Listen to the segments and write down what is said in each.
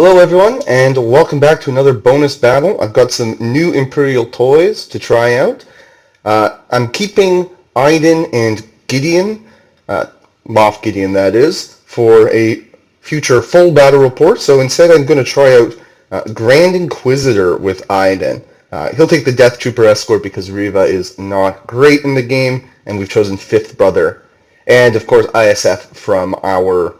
Hello everyone, and welcome back to another bonus battle. I've got some new Imperial toys to try out. I'm keeping Aiden and Gideon, Moff Gideon that is, for a future full battle report. So instead I'm going to try out Grand Inquisitor with Aiden. He'll take the Death Trooper escort because Riva is not great in the game, and we've chosen Fifth Brother. And of course ISF from our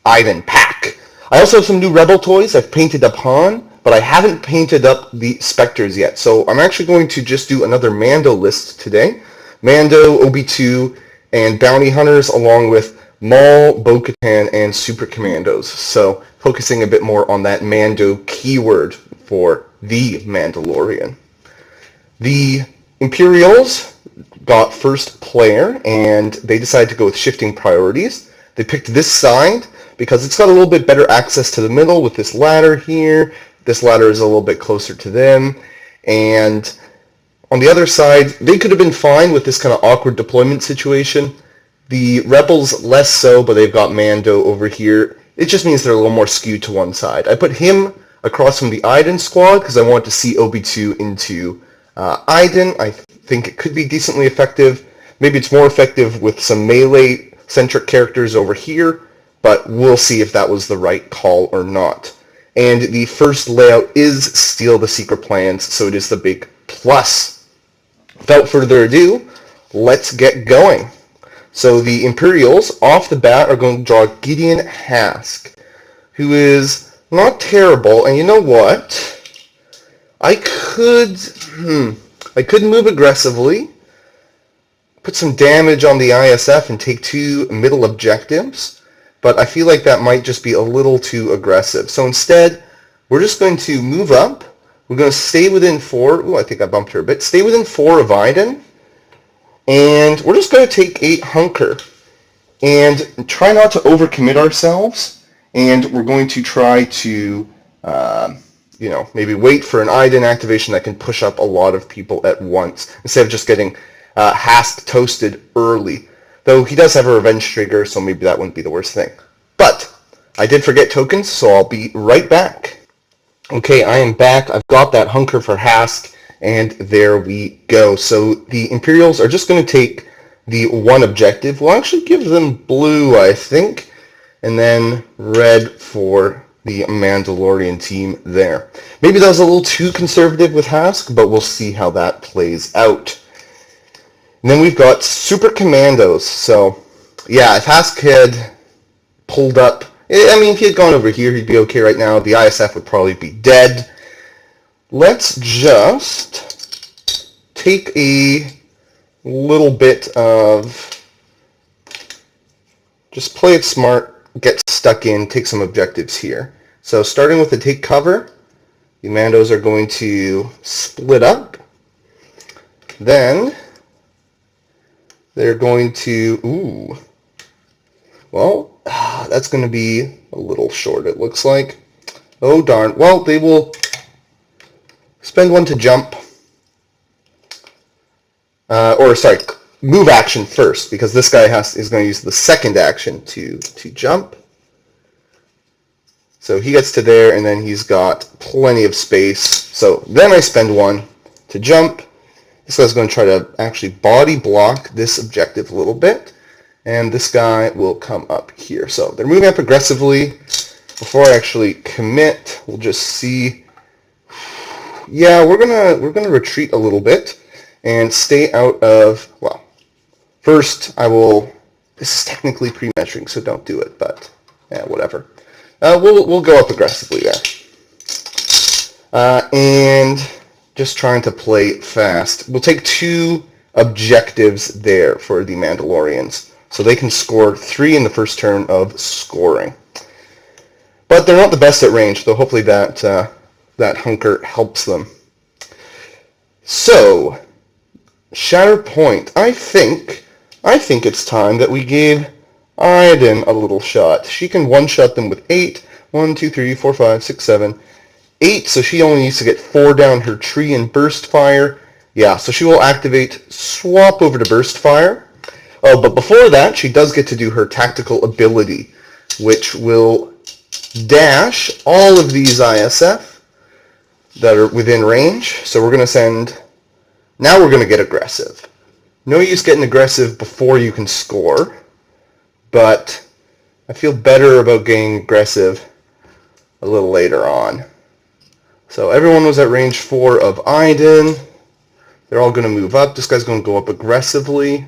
Aiden pack. I also have some new Rebel toys I've painted up Han, but I haven't painted up the Spectres yet. So I'm actually going to just do another Mando list today. Mando, OB2, and Bounty Hunters, along with Maul, Bo-Katan, and Super Commandos. So focusing a bit more on that Mando keyword for the Mandalorian. The Imperials got first player, and they decided to go with shifting priorities. They picked this side because it's got a little bit better access to the middle with this ladder here. This ladder is a little bit closer to them. And on the other side, they could have been fine with this kind of awkward deployment situation. The Rebels less so, but they've got Mando over here. It just means they're a little more skewed to one side. I put him across from the Aiden squad because I want to see OB2 into Aiden. I think it could be decently effective. Maybe it's more effective with some melee-centric characters over here, but we'll see if that was the right call or not. And the first layout is Steal the Secret Plans, so it is the big plus. Without further ado, let's get going. So the Imperials, off the bat, are going to draw Gideon Hask, who is not terrible, and you know what? I could move aggressively, put some damage on the ISF and take two middle objectives, but I feel like that might just be a little too aggressive. So instead, we're just going to move up. We're going to stay within 4. Ooh, I think I bumped her a bit. Stay within 4 of Aiden. And we're just going to take 8 Hunker. And try not to overcommit ourselves. And we're going to try to, maybe wait for an Aiden activation that can push up a lot of people at once, instead of just getting Hask toasted early. Though he does have a revenge trigger, so maybe that wouldn't be the worst thing. But I did forget tokens, so I'll be right back. Okay, I am back. I've got that Hunker for Hask, and there we go. So the Imperials are just going to take the one objective. We'll actually give them blue, I think, and then red for the Mandalorian team there. Maybe that was a little too conservative with Hask, but we'll see how that plays out. And then we've got Super Commandos. So, yeah, if Hask had pulled up, if he had gone over here, he'd be okay right now. The ISF would probably be dead. Let's just take a little bit of, just play it smart, get stuck in, take some objectives here. So starting with the take cover, the Mandos are going to split up. Then they're going to, that's going to be a little short, it looks like. Oh, darn. Well, they will spend one to jump. Move action first, because this guy is going to use the second action to jump. So he gets to there, and then he's got plenty of space. So then I spend one to jump. This guy's going to try to actually body block this objective a little bit, and this guy will come up here. So they're moving up aggressively. Before I actually commit, we'll just see. Yeah, we're gonna retreat a little bit and stay out of. Well, first I will. This is technically pre-measuring, so don't do it. But yeah, whatever. We'll go up aggressively there, and just trying to play fast. We'll take 2 objectives there for the Mandalorians, so they can score 3 in the first turn of scoring. But they're not the best at range, though hopefully that Hunker helps them. So, Shatterpoint. I think it's time that we gave Aiden a little shot. She can one-shot them with 8. 1, 2, 3, 4, 5, 6, 7, 8, so she only needs to get 4 down her tree and burst fire. Yeah, so she will activate, swap over to burst fire. Oh, but before that, she does get to do her tactical ability, which will dash all of these ISF that are within range. So we're going to send, now we're going to get aggressive. No use getting aggressive before you can score, but I feel better about getting aggressive a little later on. So everyone was at range 4 of Iden. They're all going to move up. This guy's going to go up aggressively,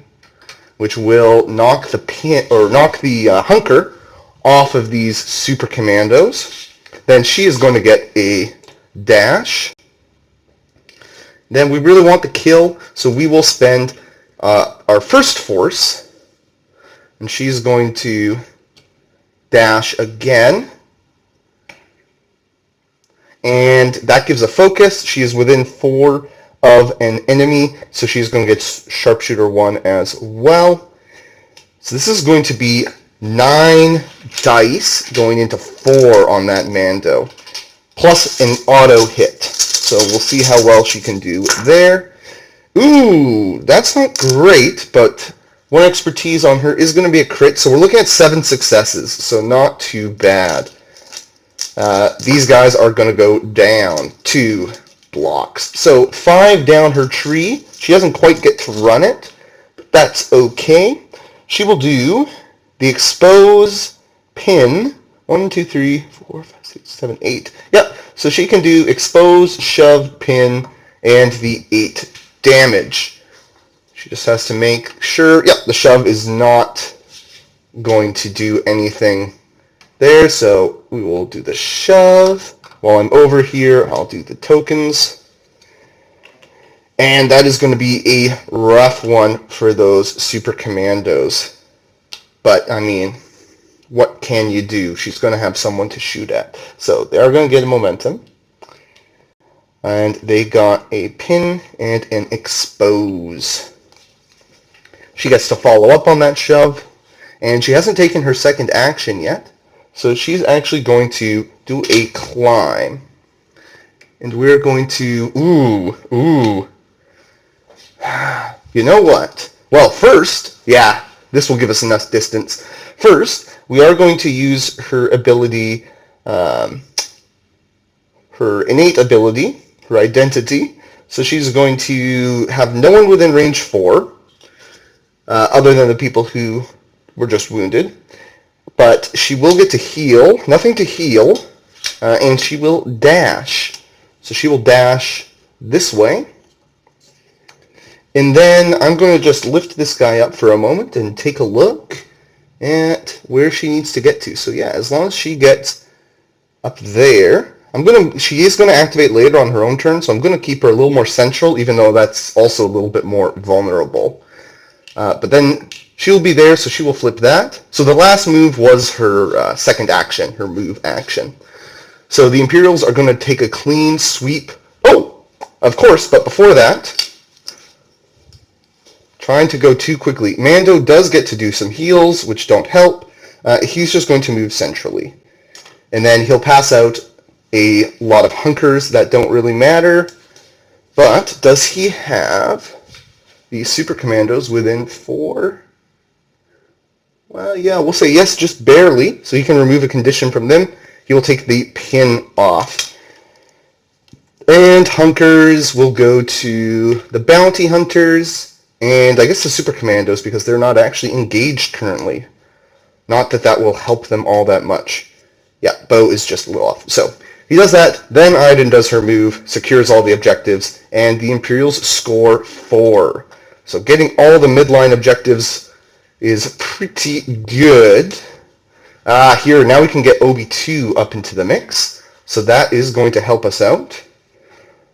which will knock the pin or knock the hunker off of these super commandos. Then she is going to get a dash. Then we really want the kill, so we will spend our first force, and she's going to dash again. And that gives a focus. She is within 4 of an enemy, so she's going to get sharpshooter 1 as well. So this is going to be 9 dice going into 4 on that Mando, plus an auto hit. So we'll see how well she can do there. Ooh, that's not great, but 1 expertise on her is going to be a crit, so we're looking at 7 successes, so not too bad. These guys are going to go down 2 blocks. So 5 down her tree. She doesn't quite get to run it, but that's okay. She will do the expose pin. 1, 2, 3, 4, 5, 6, 7, 8. Yep, so she can do expose, shove, pin, and the 8 damage. She just has to make sure, yep, the shove is not going to do anything there, so we will do the shove. While I'm over here, I'll do the tokens. And that is going to be a rough one for those super commandos. But, I mean, what can you do? She's going to have someone to shoot at. So they are going to get a momentum. And they got a pin and an expose. She gets to follow up on that shove. And she hasn't taken her second action yet. So she's actually going to do a climb. And we're going to, you know what? Well, first, yeah, this will give us enough distance. First, we are going to use her ability, her innate ability, her identity. So she's going to have no one within range 4, other than the people who were just wounded. But she will get to heal, nothing to heal, and she will dash. So she will dash this way. And then I'm going to just lift this guy up for a moment and take a look at where she needs to get to. So yeah, as long as she gets up there, she is going to activate later on her own turn, so I'm going to keep her a little more central, even though that's also a little bit more vulnerable. But then she'll be there, so she will flip that. So the last move was her second action, her move action. So the Imperials are going to take a clean sweep. Oh, of course, but before that, trying to go too quickly. Mando does get to do some heals, which don't help. He's just going to move centrally. And then he'll pass out a lot of hunkers that don't really matter. But does he have the super commandos within 4? Well, yeah, we'll say yes, just barely. So he can remove a condition from them. He will take the pin off. And hunkers will go to the bounty hunters. And I guess the super commandos, because they're not actually engaged currently. Not that that will help them all that much. Yeah, Bo is just a little off. So he does that. Then Iden does her move, secures all the objectives, and the Imperials score 4. So getting all the midline objectives is pretty good. Here, now we can get Obi-2 up into the mix. So that is going to help us out.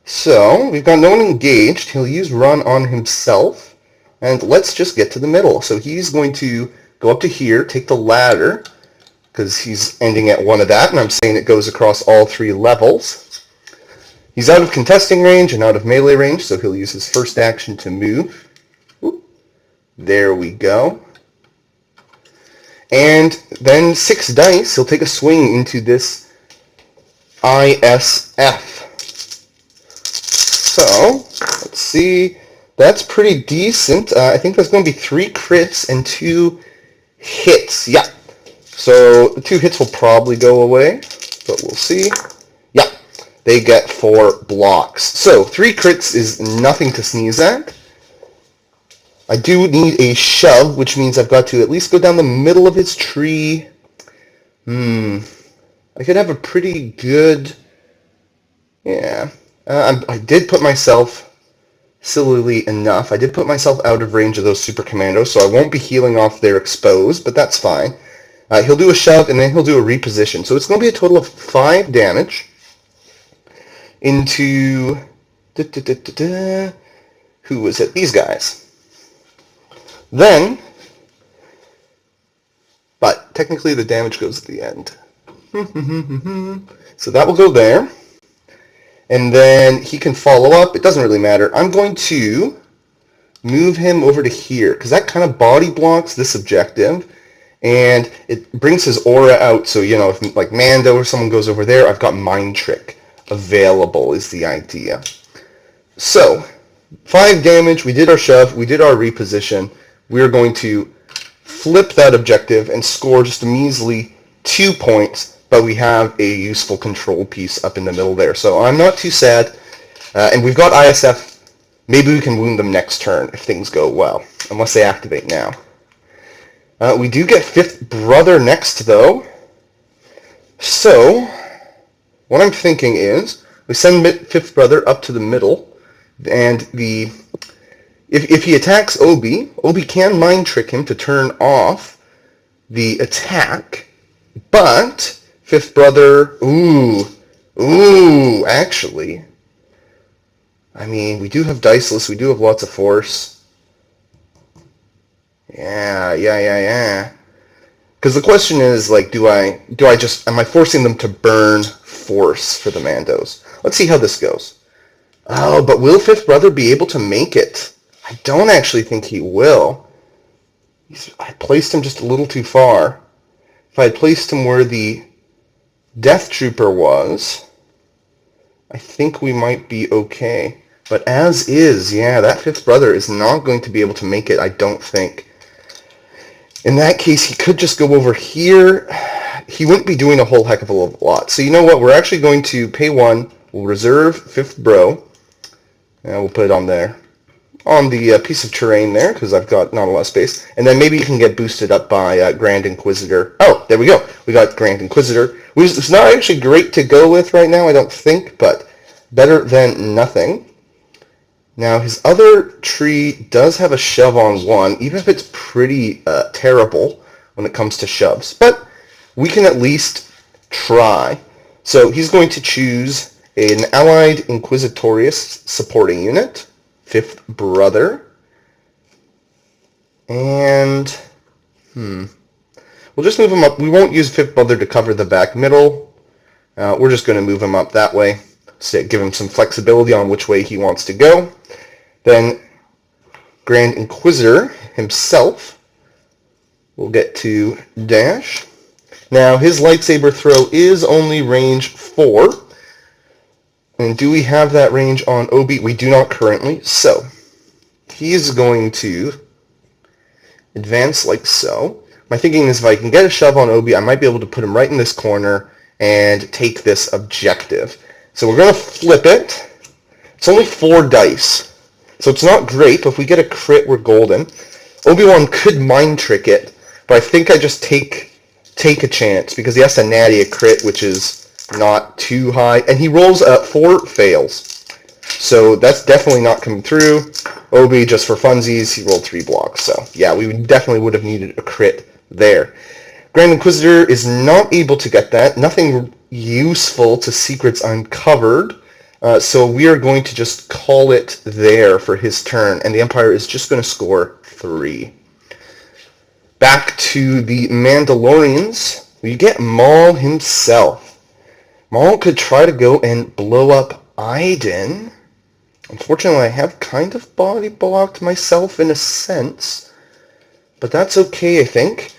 So we've got no one engaged. He'll use run on himself. And let's just get to the middle. So he's going to go up to here, take the ladder, because he's ending at 1 of that, and I'm saying it goes across all 3 levels. He's out of contesting range and out of melee range, so he'll use his first action to move. Ooh, there we go. And then 6 dice, he'll take a swing into this ISF. So, let's see. That's pretty decent. I think there's going to be 3 crits and 2 hits. Yeah. So the 2 hits will probably go away, but we'll see. Yeah, they get 4 blocks. So 3 crits is nothing to sneeze at. I do need a shove, which means I've got to at least go down the middle of his tree. I could have a pretty good... Yeah. I did put myself, sillily enough, I did put myself out of range of those super commandos, so I won't be healing off their exposed, but that's fine. He'll do a shove, and then he'll do a reposition. So it's going to be a total of 5 damage into... Who was it? These guys. Then, but technically the damage goes at the end. So that will go there. And then he can follow up. It doesn't really matter. I'm going to move him over to here, because that kind of body blocks this objective. And it brings his aura out, so, you know, if like Mando or someone goes over there, I've got Mind Trick available, is the idea. So, 5 damage, we did our shove, we did our reposition. We're going to flip that objective and score just a measly 2 points, but we have a useful control piece up in the middle there. So I'm not too sad. And we've got ISF. Maybe we can wound them next turn if things go well, unless they activate now. We do get 5th Brother next, though. So, what I'm thinking is, we send 5th Brother up to the middle, and if he attacks Obi, Obi can Mind Trick him to turn off the attack, but 5th Brother, actually, I mean, we do have Diceless, we do have lots of Force. Yeah. Because the question is, like, am I forcing them to burn Force for the Mandos? Let's see how this goes. Oh, but will 5th Brother be able to make it? I don't actually think he will. I placed him just a little too far. If I had placed him where the Death Trooper was, I think we might be okay. But as is, yeah, that 5th Brother is not going to be able to make it, I don't think. In that case, he could just go over here. He wouldn't be doing a whole heck of a lot. So you know what? We're actually going to pay 1. We'll reserve 5th Bro. And we'll put it on there. On the piece of terrain there, because I've got not a lot of space. And then maybe you can get boosted up by Grand Inquisitor. Oh, there we go. We got Grand Inquisitor. It's not actually great to go with right now, I don't think, but better than nothing. Now, his other tree does have a shove on 1, even if it's pretty terrible when it comes to shoves. But we can at least try. So he's going to choose an allied Inquisitorius supporting unit, 5th Brother. And, we'll just move him up. We won't use 5th Brother to cover the back middle. We're just going to move him up that way. So give him some flexibility on which way he wants to go. Then Grand Inquisitor himself will get to dash. Now his lightsaber throw is only range 4. And do we have that range on Obi? We do not currently. So he's going to advance like so. My thinking is if I can get a shove on Obi, I might be able to put him right in this corner and take this objective. So we're going to flip it. It's only 4 dice. So it's not great, but if we get a crit, we're golden. Obi-Wan could Mind Trick it, but I think I just take a chance, because he has to natty a crit, which is not too high. And he rolls 4 fails. So that's definitely not coming through. Obi, just for funsies, he rolled 3 blocks. So yeah, we definitely would have needed a crit there. Grand Inquisitor is not able to get that. Nothing useful to Secrets Uncovered. So we are going to just call it there for his turn, and the Empire is just going to score 3. Back to the Mandalorians. We get Maul himself. Maul could try to go and blow up Iden. Unfortunately, I have kind of body blocked myself in a sense, but that's okay, I think.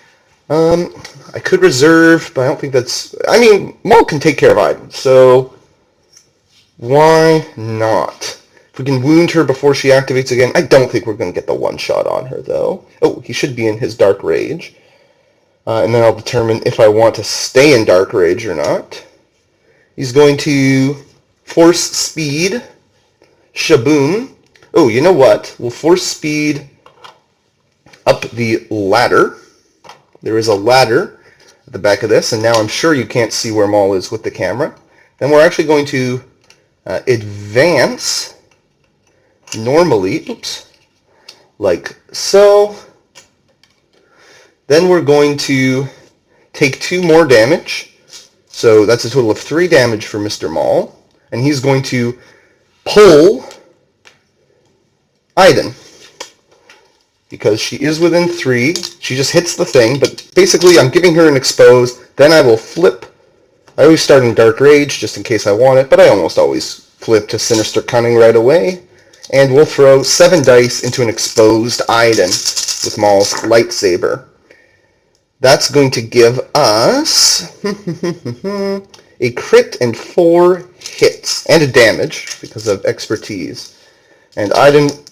I could reserve, but I don't think that's... I mean, Maul can take care of Iden, so why not? If we can wound her before she activates again, I don't think we're going to get the one-shot on her, though. Oh, he should be in his Dark Rage. and then I'll determine if I want to stay in Dark Rage or not. He's going to force speed, shaboom. Oh, you know what? We'll force speed up the ladder. There is a ladder at the back of this, and now I'm sure you can't see where Maul is with the camera. Then we're actually going to advance normally, oops, like so. Then we're going to take 2 more damage. So that's a total of 3 damage for Mr. Maul. And he's going to pull Aiden. Because she is within 3. She just hits the thing. But basically I'm giving her an expose. Then I will flip. I always start in Dark Rage just in case I want it. But I almost always flip to Sinister Cunning right away. And we'll throw 7 dice into an exposed Aiden with Maul's lightsaber. That's going to give us a crit and 4 hits, and a damage because of expertise. And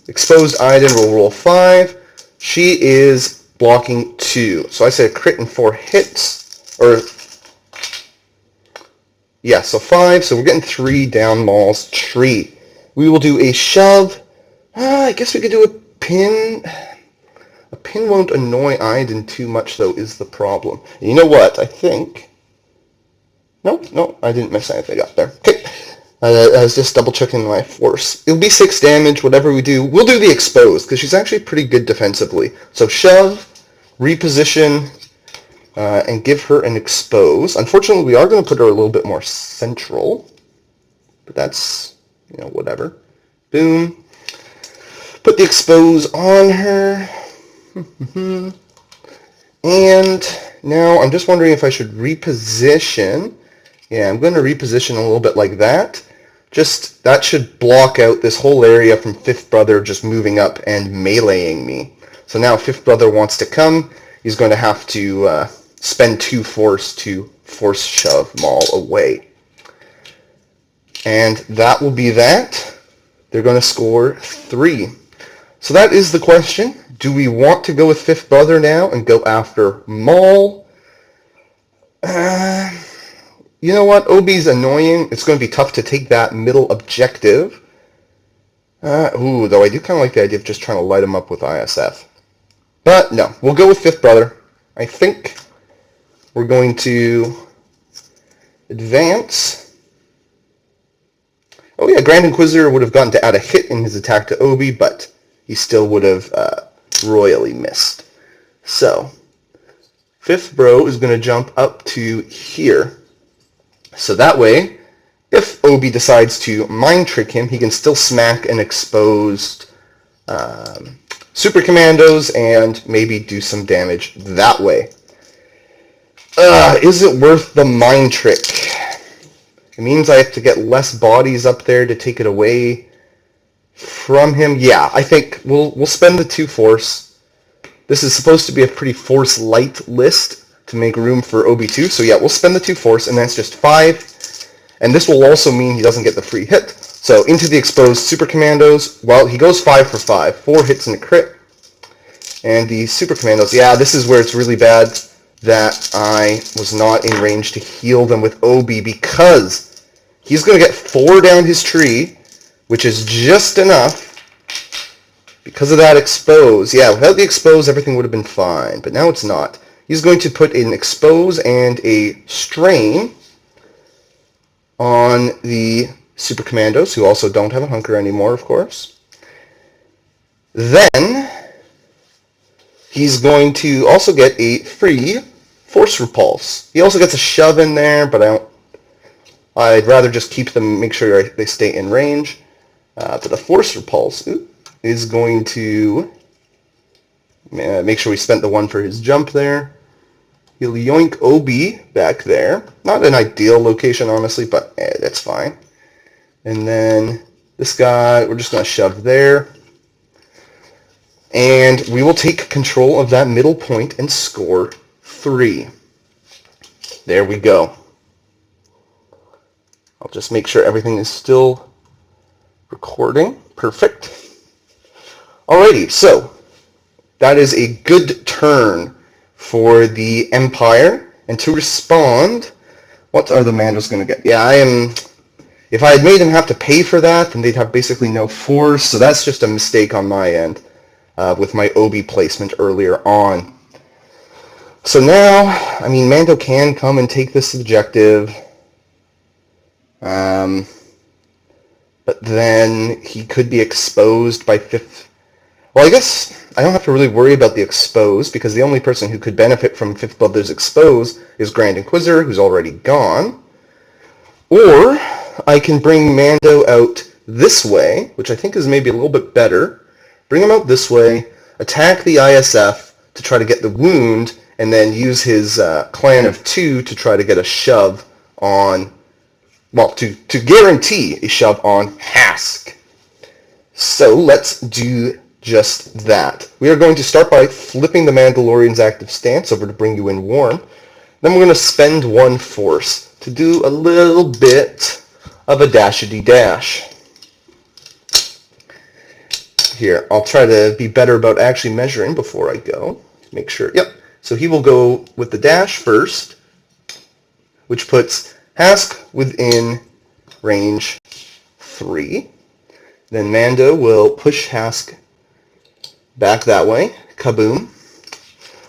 exposed Aiden will roll 5. She is blocking 2. So I say a crit and 4 hits, so 5. So we're getting 3 down Maul's tree. We will do a shove. I guess we could do a pin. A pin won't annoy Aiden too much, though, is the problem. And you know what? I think... No, I didn't miss anything up there. Okay. I was just double-checking my force. It'll be 6 damage, whatever we do. We'll do the expose, because she's actually pretty good defensively. So shove, reposition, and give her an expose. Unfortunately, we are going to put her a little bit more central. But that's, whatever. Boom. Put the expose on her. And now I'm just wondering if I should reposition. Yeah, I'm going to reposition a little bit like that. Just, that should block out this whole area from Fifth Brother just moving up and meleeing me. So now if Fifth Brother wants to come, he's going to have to spend 2 force to force shove Maul away. And that will be that. They're going to score 3. So that is the question. Do we want to go with Fifth Brother now and go after Maul? You know what? Obi's annoying. It's going to be tough to take that middle objective. Though I do kind of like the idea of just trying to light him up with ISF. But no, we'll go with Fifth Brother. I think we're going to advance. Oh yeah, Grand Inquisitor would have gotten to add a hit in his attack to Obi, but he still would have royally missed. So, Fifth Bro is going to jump up to here. So that way, if Obi decides to mind trick him, he can still smack an exposed Super Commandos and maybe do some damage that way. Is it worth the mind trick? It means I have to get less bodies up there to take it away from him. Yeah, I think we'll spend the 2 force. This is supposed to be a pretty force light list to make room for Obi-2. So yeah, we'll spend the 2 force, and that's just 5. And this will also mean he doesn't get the free hit. So into the exposed Super Commandos. Well, he goes 5 for 5. 4 hits and a crit. And the Super Commandos, yeah, this is where it's really bad that I was not in range to heal them with Obi, because he's going to get 4 down his tree, which is just enough because of that expose. Yeah, without the expose, everything would have been fine, but now it's not. He's going to put an expose and a strain on the Super Commandos, who also don't have a hunker anymore, of course. Then he's going to also get a free Force Repulse. He also gets a shove in there, but I'd rather just keep them, make sure they stay in range. But the Force Repulse is going to make sure we spent the 1 for his jump there. He'll yoink Obi back there. Not an ideal location, honestly, but that's fine. And then this guy, we're just going to shove there. And we will take control of that middle point and score 3. There we go. I'll just make sure everything is still recording. Perfect. Alrighty, so that is a good turn for the Empire. And to respond, what are the Mandos going to get? Yeah, if I had made them have to pay for that, then they'd have basically no force, so that's just a mistake on my end with my Obi placement earlier on. So now, I mean, Mando can come and take this objective, but then he could be exposed by fifth. Well, I guess I don't have to really worry about the exposed, because the only person who could benefit from Fifth Brother's expose is Grand Inquisitor, who's already gone. Or I can bring Mando out this way, which I think is maybe a little bit better. Bring him out this way, attack the ISF to try to get the wound, and then use his clan of two to try to get a shove on, well, to guarantee a shove on Hask. So let's do just that. We are going to start by flipping the Mandalorian's active stance over to bring you in warm. Then we're going to spend one force to do a little bit of a dash-a-dee-dash. Here, I'll try to be better about actually measuring before I go. Make sure, yep. So he will go with the dash first, which puts Hask within range 3. Then Mando will push Hask back that way. Kaboom.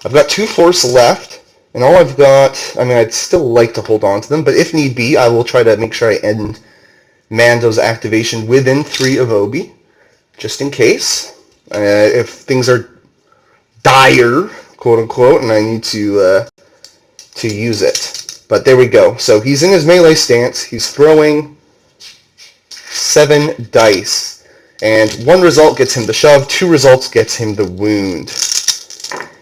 I've got 2 force left, and all I've got, I mean, I'd still like to hold on to them, but if need be, I will try to make sure I end Mando's activation within 3 of Obi, just in case. If things are dire, quote-unquote, and I need to use it. But there we go. So he's in his melee stance. He's throwing 7 dice. And 1 result gets him the shove. 2 results gets him the wound.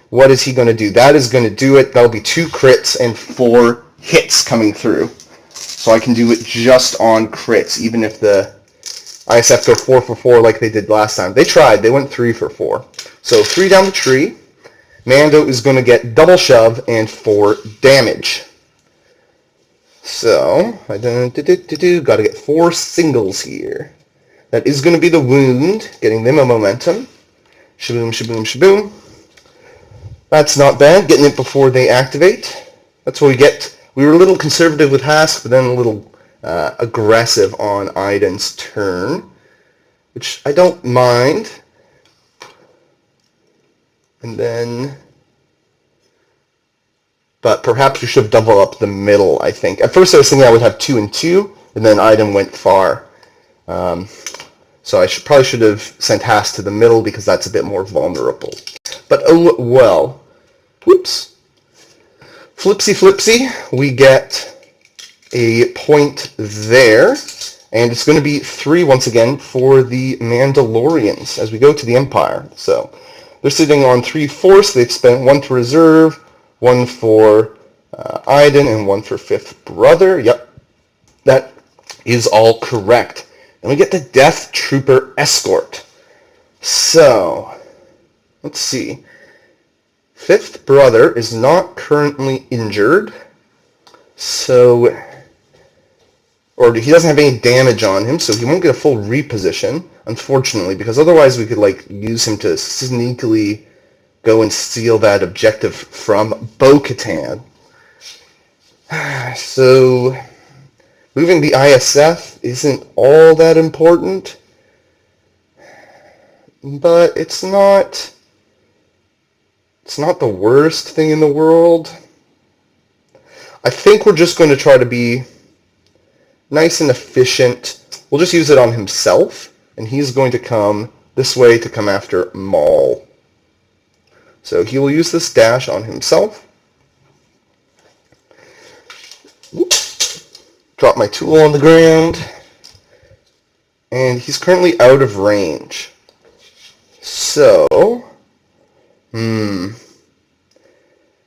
What is he going to do? That is going to do it. That'll be 2 crits and 4 hits coming through. So I can do it just on crits, even if the ISF go 4 for 4 like they did last time. They tried. They went 3 for 4. So 3 down the tree. Mando is going to get double shove and 4 damage. So, got to get 4 singles here. That is going to be the wound, getting them a momentum. Shaboom, shaboom, shaboom. That's not bad, getting it before they activate. That's what we get. We were a little conservative with Hask, but then a little aggressive on Iden's turn, which I don't mind. And then, but perhaps we should have doubled up the middle, I think. At first I was thinking I would have 2 and 2, and then Iden went far. So I probably should have sent Hask to the middle because that's a bit more vulnerable. But oh well. Whoops. Flipsy flipsy, we get a point there. And it's going to be 3 once again for the Mandalorians as we go to the Empire. So they're sitting on 3 force. They've spent 1 to reserve, 1 for Iden, and 1 for Fifth Brother. Yep, that is all correct. And we get the Death Trooper Escort. So, let's see. Fifth Brother is not currently injured. So, or he doesn't have any damage on him, so he won't get a full reposition, unfortunately, because otherwise we could use him to sneakily go and steal that objective from Bo-Katan. So, moving the ISF isn't all that important, but it's not the worst thing in the world. I think we're just going to try to be nice and efficient. We'll just use it on himself, and he's going to come this way to come after Maul. So he will use this dash on himself. Drop my tool on the ground. And he's currently out of range. So,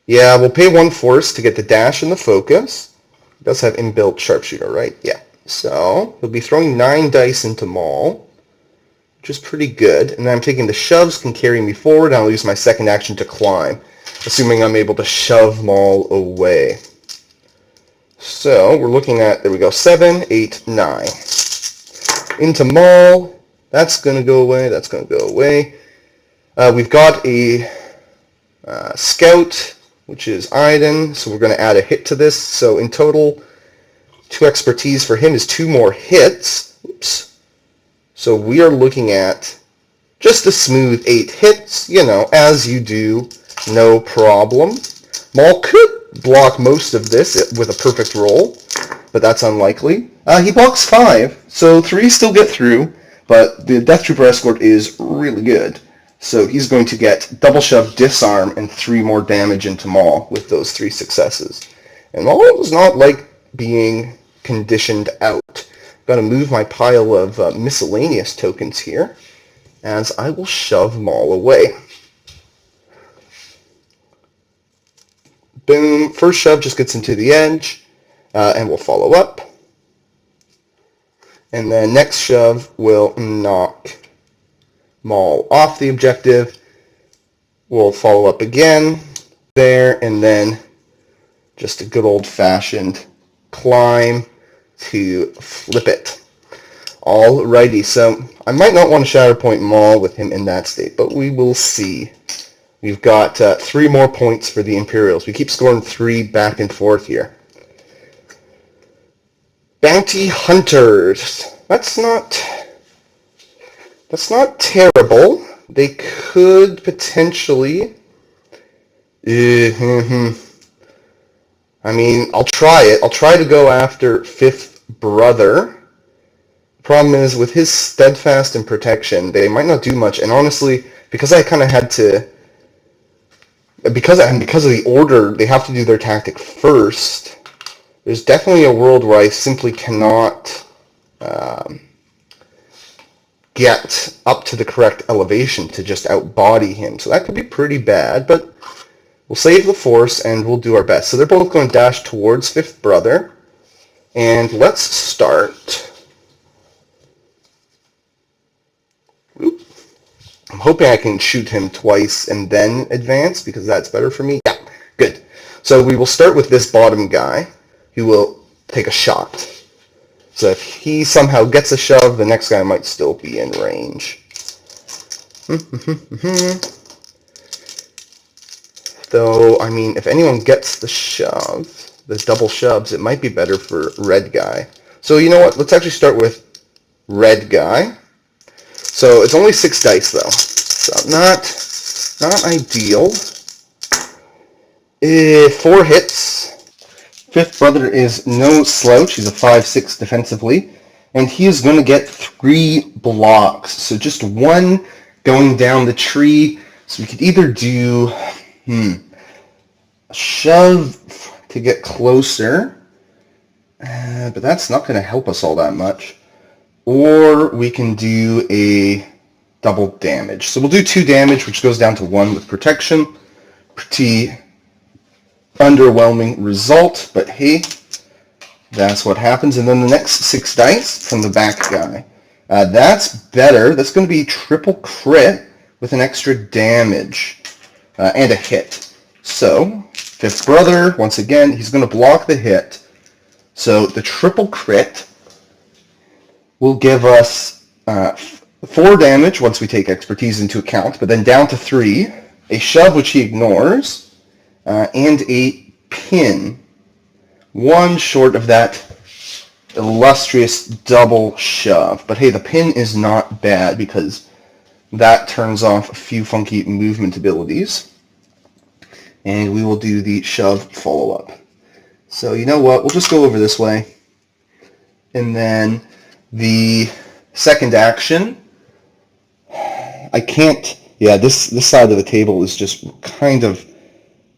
yeah, we'll pay 1 force to get the dash and the focus. He does have inbuilt sharpshooter, right? Yeah. So, he'll be throwing 9 dice into Maul, which is pretty good. And then I'm taking the shoves, can carry me forward, and I'll use my second action to climb, assuming I'm able to shove Maul away. So, we're looking at, there we go, 7, 8, 9. Into Maul. That's going to go away. That's going to go away. We've got a scout which is Iden. So we're going to add a hit to this. So in total, 2 expertise for him is 2 more hits. Oops. So we are looking at just a smooth 8 hits, as you do, no problem. Maul could block most of this with a perfect roll, but that's unlikely. He blocks 5, so 3 still get through, but the Death Trooper Escort is really good. So he's going to get double shove, disarm, and 3 more damage into Maul with those 3 successes. And Maul does not like being conditioned out. I've got to move my pile of miscellaneous tokens here, as I will shove Maul away. Boom. First shove just gets into the edge, and we'll follow up. And then next shove will knock Maul off the objective. We'll follow up again there, and then just a good old-fashioned climb to flip it. Alrighty, so I might not want to Shatterpoint Maul with him in that state, but we will see. We've got 3 more points for the Imperials. We keep scoring 3 back and forth here. Bounty Hunters. That's not terrible. They could potentially... I mean, I'll try it. I'll try to go after 5th Brother. The problem is, with his steadfast and protection, they might not do much. And honestly, because I kind of had to... Because of the order, they have to do their tactic first. There's definitely a world where I simply cannot get up to the correct elevation to just outbody him. So that could be pretty bad, but we'll save the force and we'll do our best. So they're both going to dash towards 5th Brother. And let's start. Oop. I'm hoping I can shoot him twice and then advance, because that's better for me. Yeah, good. So we will start with this bottom guy, who will take a shot. So if he somehow gets a shove, the next guy might still be in range. Though, I mean, if anyone gets the shove, the double shoves, it might be better for red guy. So you know what? Let's actually start with red guy. So it's only 6 dice though, so not ideal. 4 hits. 5th Brother is no slouch. He's a 5/6 defensively, and he is going to get 3 blocks. So just 1 going down the tree. So we could either do a shove to get closer, but that's not going to help us all that much. Or we can do a double damage. So we'll do 2 damage, which goes down to 1 with protection. Pretty underwhelming result, but hey, that's what happens. And then the next 6 dice from the back guy. That's better. That's going to be triple crit with an extra damage and a hit. So 5th Brother, once again, he's going to block the hit. So the triple crit will give us 4 damage once we take expertise into account, but then down to 3, a shove which he ignores, and a pin. 1 short of that illustrious double shove. But hey, the pin is not bad because that turns off a few funky movement abilities. And we will do the shove follow-up. So you know what, we'll just go over this way. And then the second action, I can't, yeah, this side of the table is just kind of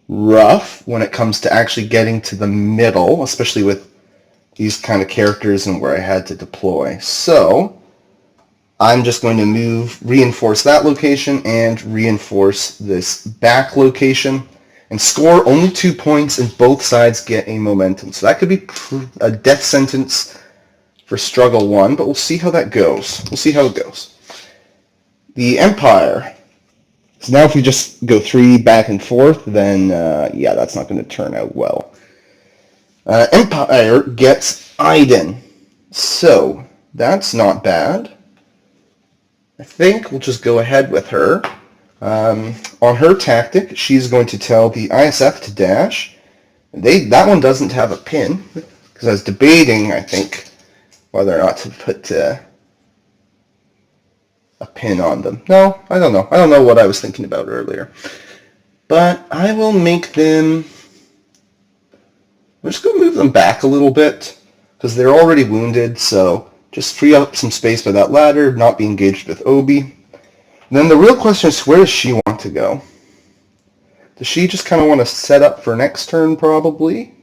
rough when it comes to actually getting to the middle, especially with these kind of characters and where I had to deploy. So I'm just going to reinforce that location and reinforce this back location and score only 2 points, and both sides get a momentum. So that could be a death sentence for struggle 1, but we'll see how that goes. We'll see how it goes. The Empire. So now if we just go 3 back and forth, then yeah, that's not going to turn out well. Empire gets Iden. So that's not bad. I think we'll just go ahead with her. on her tactic, she's going to tell the ISF to dash. That one doesn't have a pin, because I was debating, I think, whether or not to put a pin on them. No, I don't know. I don't know what I was thinking about earlier. But I will make them... I'm just going to move them back a little bit, because they're already wounded, so just free up some space by that ladder, not be engaged with Obi. And then the real question is, where does she want to go? Does she just kind of want to set up for next turn, probably?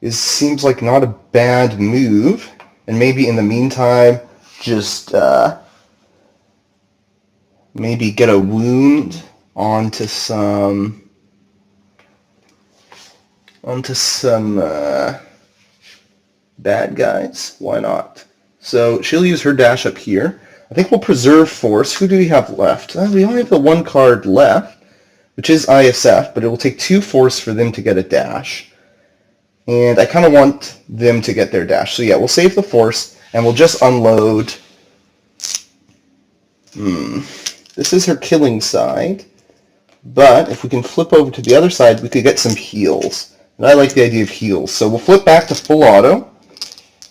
Seems like not a bad move. And maybe in the meantime, just maybe get a wound onto some bad guys. Why not? So she'll use her dash up here. I think we'll preserve force. Who do we have left? We only have the one card left, which is ISF, but it will take 2 force for them to get a dash. And I kind of want them to get their dash. So yeah, we'll save the force, and we'll just unload. This is her killing side. But if we can flip over to the other side, we could get some heals. And I like the idea of heals. So we'll flip back to full auto,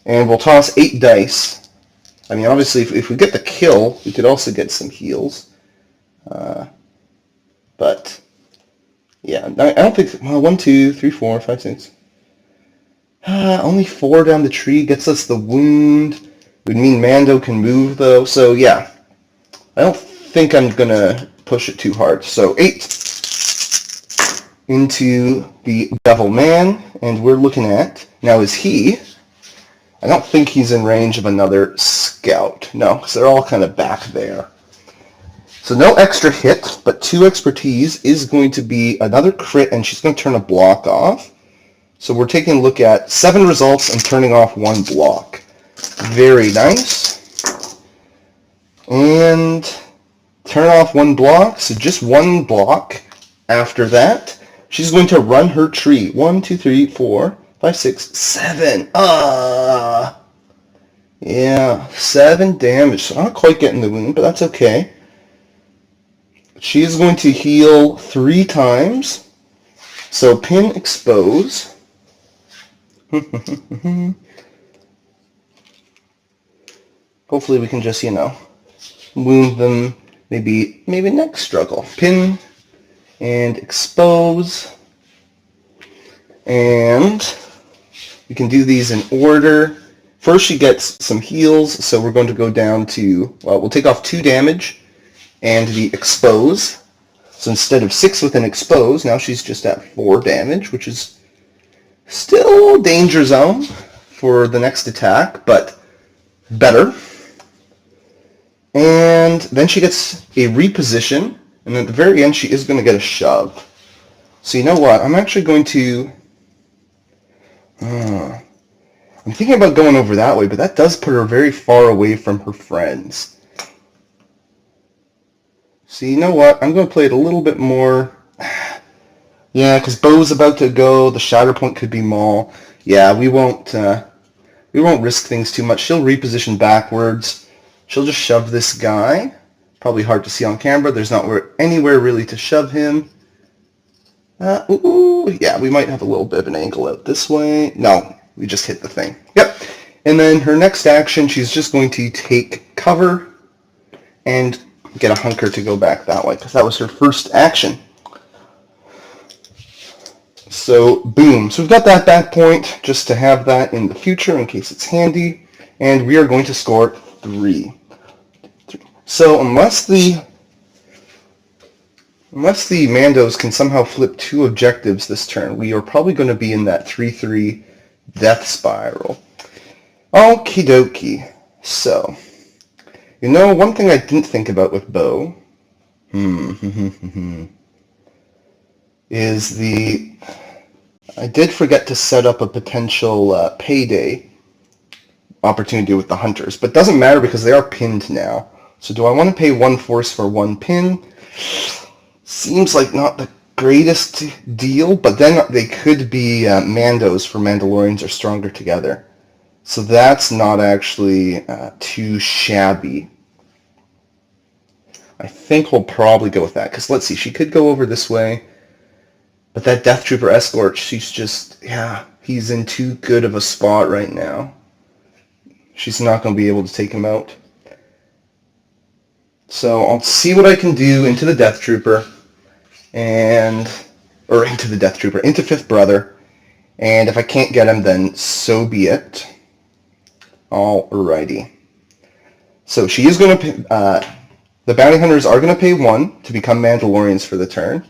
and we'll toss 8 dice. I mean, obviously, if we get the kill, we could also get some heals. But, yeah, I don't think... Well, 1, 2, 3, 4, 5, 6... only 4 down the tree gets us the wound. It would mean Mando can move, though. So, yeah. I don't think I'm going to push it too hard. So, 8 into the Devil Man. And we're looking at... Now, is he... I don't think he's in range of another scout. No, because they're all kind of back there. So no extra hit, but 2 expertise is going to be another crit, and she's going to turn a block off. So we're taking a look at 7 results and turning off 1 block. Very nice. And turn off 1 block, so just 1 block. After that, she's going to run her tree. 1, 2, 3, 4, 5, 6, 7. Yeah, 7 damage. So I'm not quite getting the wound, but that's okay. She is going to heal 3 times. So pin expose. Hopefully we can just, wound them. Maybe next struggle. Pin and expose. And we can do these in order. First she gets some heals, so we're going to go down to, well, we'll take off 2 damage and the expose. So instead of 6 with an expose, now she's just at 4 damage, which is still danger zone for the next attack, but better. And then she gets a reposition, and at the very end she is going to get a shove. So you know what? I'm actually going to... I'm thinking about going over that way, but that does put her very far away from her friends. So you know what? I'm going to play it a little bit more. Yeah, because Bo's about to go. The Shatterpoint could be Maul. Yeah, we won't risk things too much. She'll reposition backwards. She'll just shove this guy. Probably hard to see on camera. There's not anywhere really to shove him. Yeah, we might have a little bit of an angle out this way. No, we just hit the thing. Yep. And then her next action, she's just going to take cover and get a hunker to go back that way, because that was her first action. So, boom. So we've got that back point, just to have that in the future in case it's handy. And we are going to score 3. So unless the Mandos can somehow flip 2 objectives this turn, we are probably going to be in that 3-3 death spiral. Okie dokie. So, one thing I didn't think about with Bo is I did forget to set up a potential payday opportunity with the hunters, but it doesn't matter because they are pinned now. So do I want to pay 1 force for 1 pin? Seems like not the greatest deal, but then they could be Mandos, for Mandalorians are stronger together. So that's not actually too shabby. I think we'll probably go with that, because let's see, she could go over this way, but that Death Trooper escort, she's just, yeah, he's in too good of a spot right now. She's not going to be able to take him out. So I'll see what I can do into the Death Trooper, into Fifth Brother, and if I can't get him, then so be it. Alrighty. So she is going to, the bounty hunters are going to pay 1 to become Mandalorians for the turn.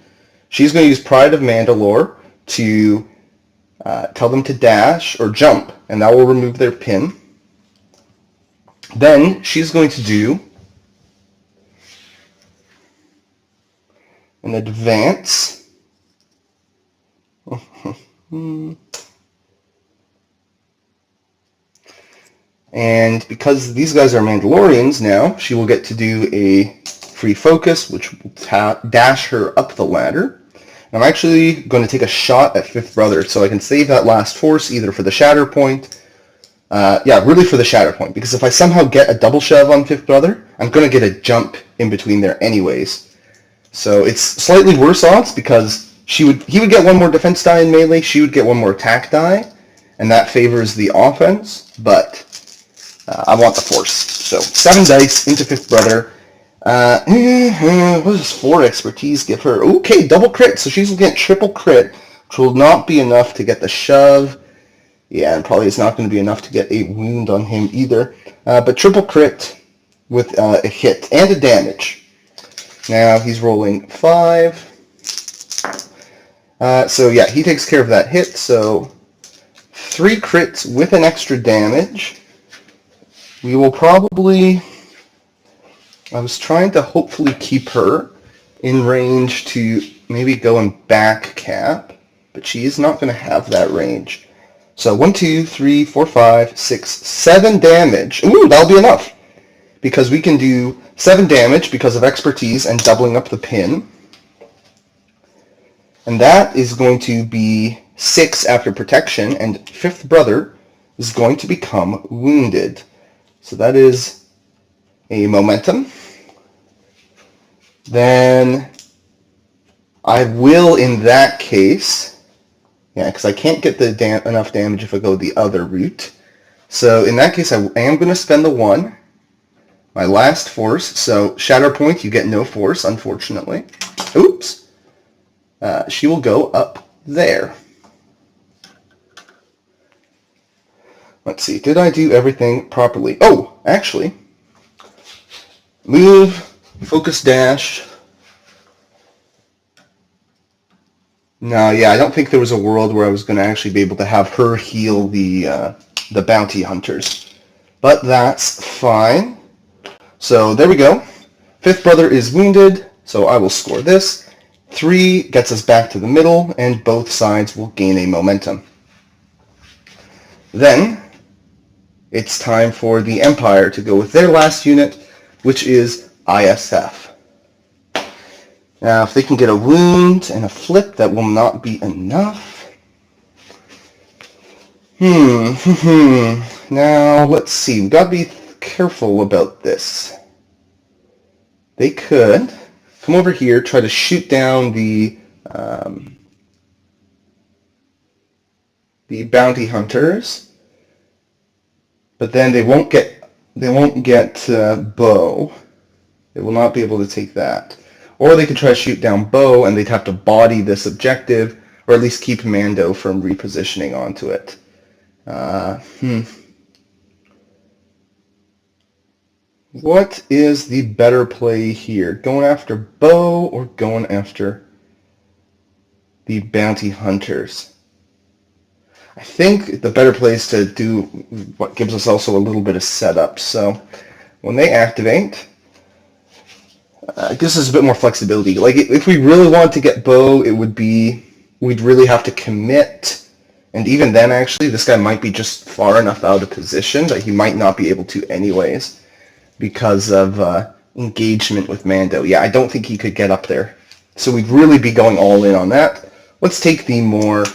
She's going to use Pride of Mandalore to tell them to dash or jump, and that will remove their pin. Then she's going to do an advance. And because these guys are Mandalorians now, she will get to do a free focus, which will dash her up the ladder. And I'm actually going to take a shot at Fifth Brother, so I can save that last force either for the Shatterpoint. Really for the Shatterpoint, because if I somehow get a double shove on Fifth Brother, I'm going to get a jump in between there anyways. So it's slightly worse odds because he would get 1 more defense die in melee, she would get 1 more attack die, and that favors the offense, but I want the force. So 7 dice into Fifth Brother. What does 4 expertise give her? Okay, double crit, so she's looking at triple crit, which will not be enough to get the shove. Yeah, and probably it's not going to be enough to get a wound on him either. But triple crit with a hit and a damage. Now he's rolling 5. So yeah, he takes care of that hit. So 3 crits with an extra damage. We will probably... I was trying to hopefully keep her in range to maybe go and back cap, but she is not going to have that range. So 1, 2, 3, 4, 5, 6, 7 damage. Ooh, that'll be enough. Because we can do 7 damage because of expertise and doubling up the pin. And that is going to be 6 after protection, and Fifth Brother is going to become wounded. So that is a momentum. Then I will, in that case... Yeah, because I can't get the enough damage if I go the other route. So in that case, I am going to spend the 1, my last force. So Shatterpoint, you get no force, unfortunately. Oops. She will go up there. Let's see, did I do everything properly? Oh, actually. Move, focus dash. No, yeah, I don't think there was a world where I was going to actually be able to have her heal the bounty hunters. But that's fine. So there we go. Fifth Brother is wounded, so I will score this. 3 gets us back to the middle, and both sides will gain a momentum. Then, it's time for the Empire to go with their last unit, which is ISF. Now, if they can get a wound and a flip, that will not be enough. Now, let's see. We've got to be careful about this. They could come over here, try to shoot down the bounty hunters, but then they won't get Bo. They will not be able to take that. Or they could try to shoot down Bo, and they'd have to body this objective, or at least keep Mando from repositioning onto it. What is the better play here? Going after Bo or going after the bounty hunters? I think the better play is to do what gives us also a little bit of setup. So when they activate... it gives us a bit more flexibility. Like, if we really want to get Bo, we'd really have to commit. And even then, actually, this guy might be just far enough out of position that he might not be able to anyways because of engagement with Mando. Yeah, I don't think he could get up there. So we'd really be going all in on that. Let's take the more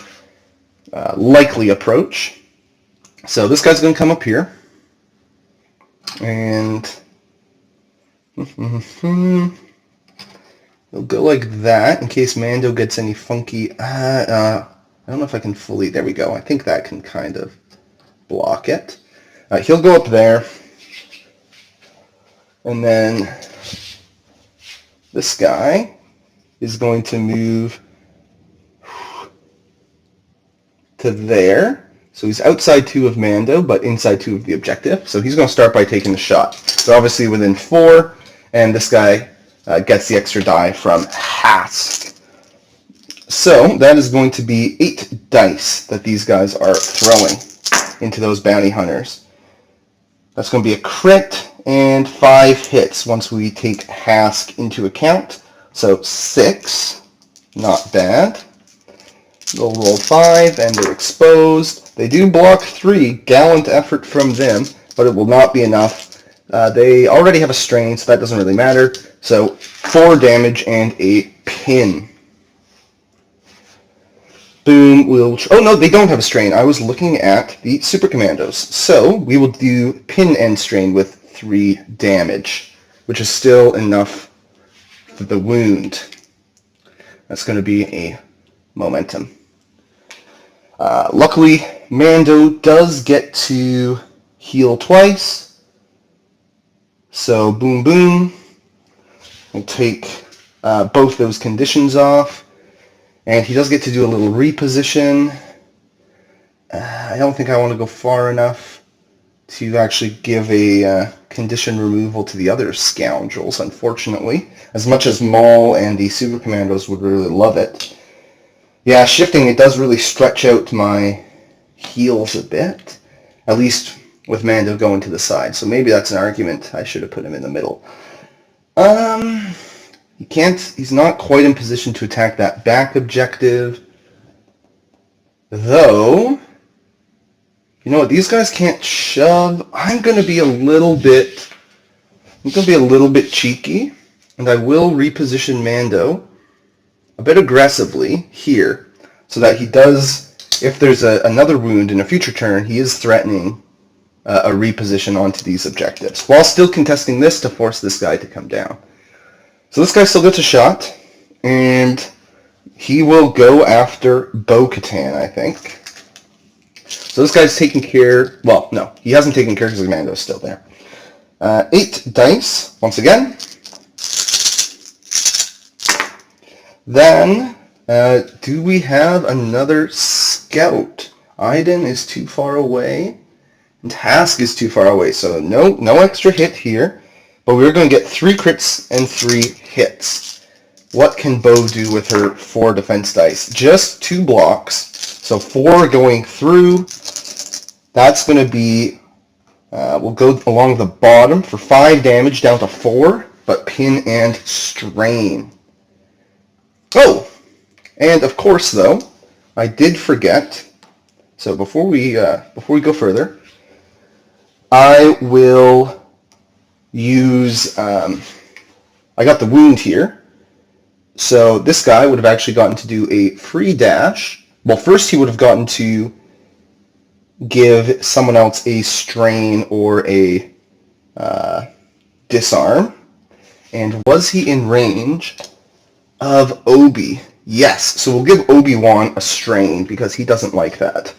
likely approach. So this guy's going to come up here. And... It'll go like that in case Mando gets any funky... I don't know if I can fully... There we go. I think that can kind of block it. He'll go up there. And then this guy is going to move to there. So he's outside 2 of Mando, but inside 2 of the objective. So he's going to start by taking the shot. So obviously within 4, and this guy gets the extra die from Hask. So that is going to be 8 dice that these guys are throwing into those bounty hunters. That's going to be a crit and 5 hits once we take Hask into account. So 6, not bad. They'll roll 5 and they're exposed. They do block 3, gallant effort from them, but it will not be enough. They already have a strain, so that doesn't really matter. So 4 damage and a pin. Boom, oh no, they don't have a strain. I was looking at the Super Commandos. So we will do pin and strain with 3 damage, which is still enough for the wound. That's going to be a momentum. Luckily, Mando does get to heal twice. So boom, boom. We'll take both those conditions off. And he does get to do a little reposition. I don't think I want to go far enough to actually give a condition removal to the other Scoundrels, unfortunately. As much as Maul and the Super Commandos would really love it. Yeah, shifting, it does really stretch out my heals a bit. At least with Mando going to the side. So maybe that's an argument. I should have put him in the middle. He's not quite in position to attack that back objective. Though, you know what, these guys can't shove. I'm going to be a little bit cheeky, and I will reposition Mando a bit aggressively here, so that he does, if there's another wound in a future turn, he is threatening a reposition onto these objectives, while still contesting this to force this guy to come down. So this guy still gets a shot, and he will go after Bo-Katan, I think. So this guy's taking care... Well, no, he hasn't taken care because Mando's still there. 8 dice, once again. Then, do we have another scout? Iden is too far away, and Hask is too far away, so no extra hit here. But we're going to get 3 crits and 3 hits. What can Bo do with her 4 defense dice? Just 2 blocks. So 4 going through. That's going to be... we'll go along the bottom for 5 damage down to 4. But pin and strain. Oh! And of course, though, I did forget. So before we go further, I will... use, I got the wound here, so this guy would have actually gotten to do a free dash. Well, first he would have gotten to give someone else a strain or a disarm. And was he in range of Obi? Yes, so we'll give Obi-Wan a strain because he doesn't like that.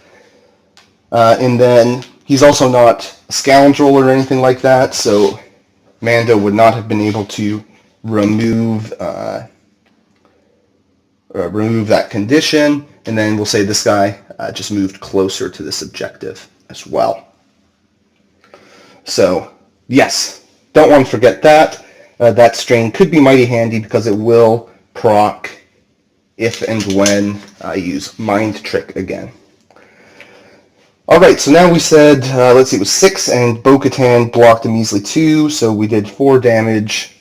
And then he's also not a scoundrel or anything like that, so Mando would not have been able to remove that condition, and then we'll say this guy just moved closer to this objective as well. So, yes, don't want to forget that. That strain could be mighty handy because it will proc if and when I use Mind Trick again. Alright, so now we said, let's see, it was 6, and Bo-Katan blocked a measly 2, so we did 4 damage,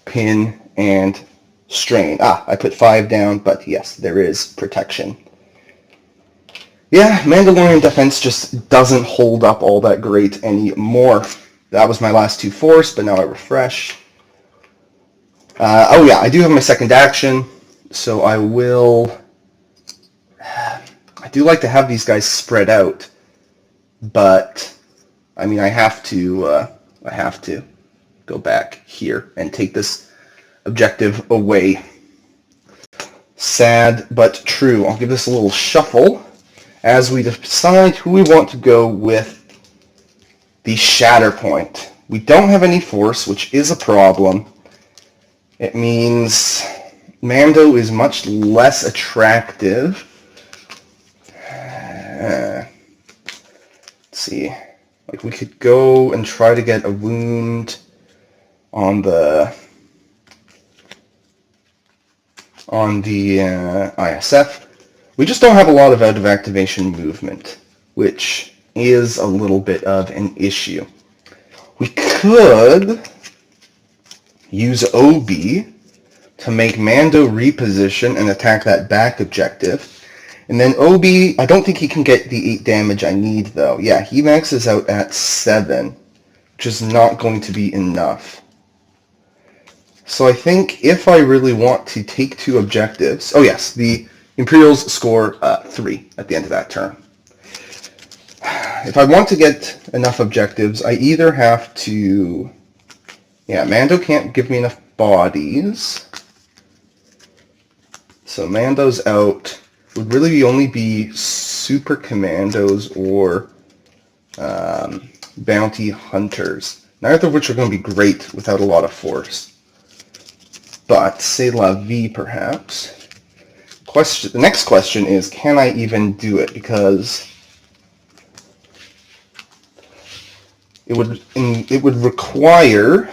pin, and strain. I put 5 down, but yes, there is protection. Yeah, Mandalorian defense just doesn't hold up all that great anymore. That was my last 2 force, but now I refresh. Oh yeah, I do have my second action, so I will... I do like to have these guys spread out, but I mean I have to. go back here and take this objective away. Sad but true. I'll give this a little shuffle as we decide who we want to go with the Shatterpoint. We don't have any force, which is a problem. It means Mando is much less attractive. Let's see. Like, we could go and try to get a wound on the ISF. We just don't have a lot of out of activation movement, which is a little bit of an issue. We could use OB to make Mando reposition and attack that back objective. And then OB, I don't think he can get the 8 damage I need, though. Yeah, he maxes out at 7, which is not going to be enough. So I think if I really want to take 2 objectives... Oh yes, the Imperials score 3 at the end of that turn. If I want to get enough objectives, I either have to... Yeah, Mando can't give me enough bodies. So Mando's out. Would really only be Super Commandos or Bounty Hunters. Neither of which are going to be great without a lot of force. But, c'est la vie, perhaps. The next question is, can I even do it? Because it would require...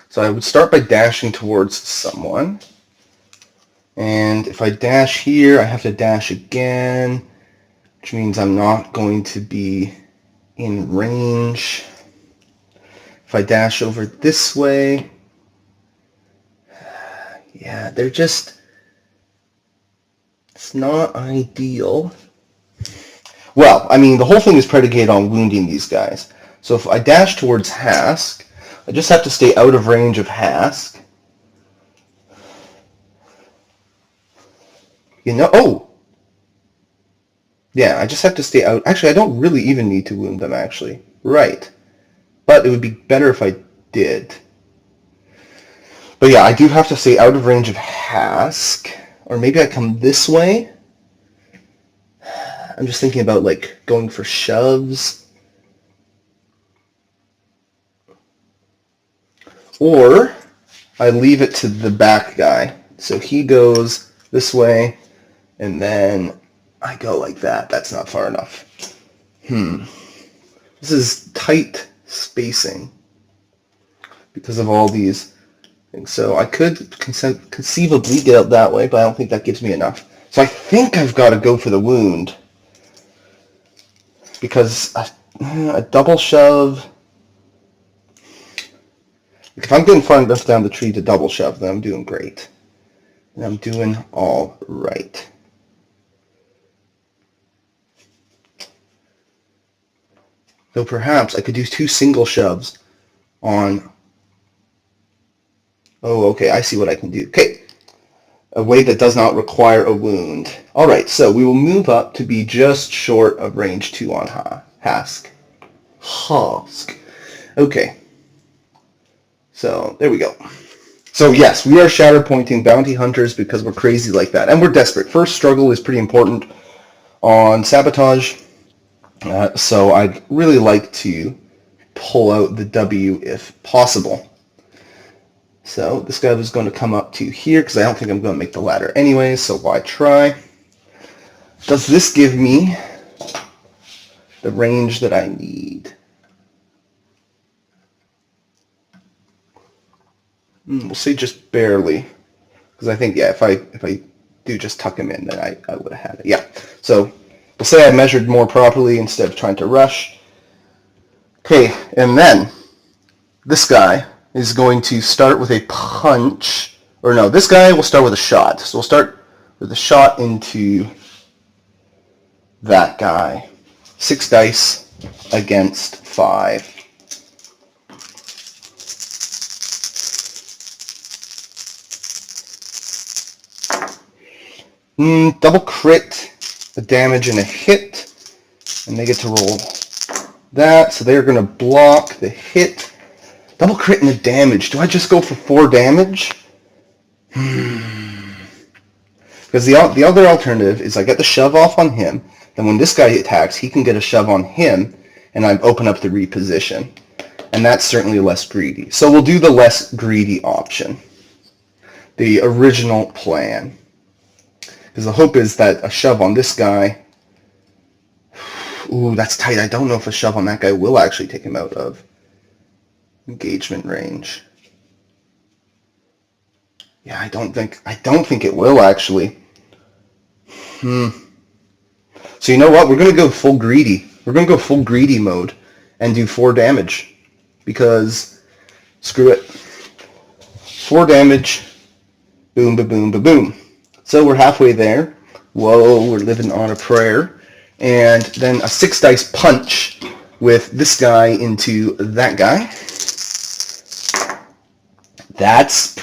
So I would start by dashing towards someone. And if I dash here, I have to dash again, which means I'm not going to be in range. If I dash over this way, yeah, they're just, it's not ideal. Well, I mean, the whole thing is predicated on wounding these guys. So if I dash towards Hask, I just have to stay out of range of Hask. You know, oh! Yeah, I just have to stay out. Actually, I don't really even need to wound them, actually. Right. But it would be better if I did. But yeah, I do have to stay out of range of Hask. Or maybe I come this way. I'm just thinking about, like, going for shoves. Or I leave it to the back guy. So he goes this way, and then I go like that. That's not far enough. This is tight spacing because of all these things. So I could conceivably get out that way, but I don't think that gives me enough. So I think I've got to go for the wound. Because a double shove... If I'm getting far enough down the tree to double shove, then I'm doing great. And I'm doing all right. So perhaps I could do 2 single shoves on... Oh, okay, I see what I can do. Okay. A way that does not require a wound. Alright, so we will move up to be just short of range 2 on Hask. Okay. So, there we go. So yes, we are Shatterpointing bounty hunters because we're crazy like that. And we're desperate. First struggle is pretty important on Sabotage. So I'd really like to pull out the W if possible. So this guy was going to come up to here because I don't think I'm going to make the ladder anyway, so why try? Does this give me the range that I need? We'll say just barely, because I think, yeah, if I do just tuck him in, then I would have had it. Yeah, so we'll say I measured more properly instead of trying to rush. Okay, and then this guy is going to start with a punch, or no, this guy will start with a shot. So we'll start with a shot into that guy. 6 dice against 5. Double crit, a damage and a hit, and they get to roll that, so they're going to block the hit. Double crit and a damage. Do I just go for 4 damage? Because the other alternative is I get the shove off on him, then when this guy attacks, he can get a shove on him, and I open up the reposition. And that's certainly less greedy. So we'll do the less greedy option. The original plan. Because the hope is that a shove on this guy... Ooh, that's tight. I don't know if a shove on that guy will actually take him out of engagement range. Yeah, I don't think it will actually. So you know what? We're gonna go full greedy. We're gonna go full greedy mode and do 4 damage. Because screw it. 4 damage. Boom, ba boom, ba boom. So we're halfway there. Whoa, we're living on a prayer. And then a 6 dice punch with this guy into that guy. That's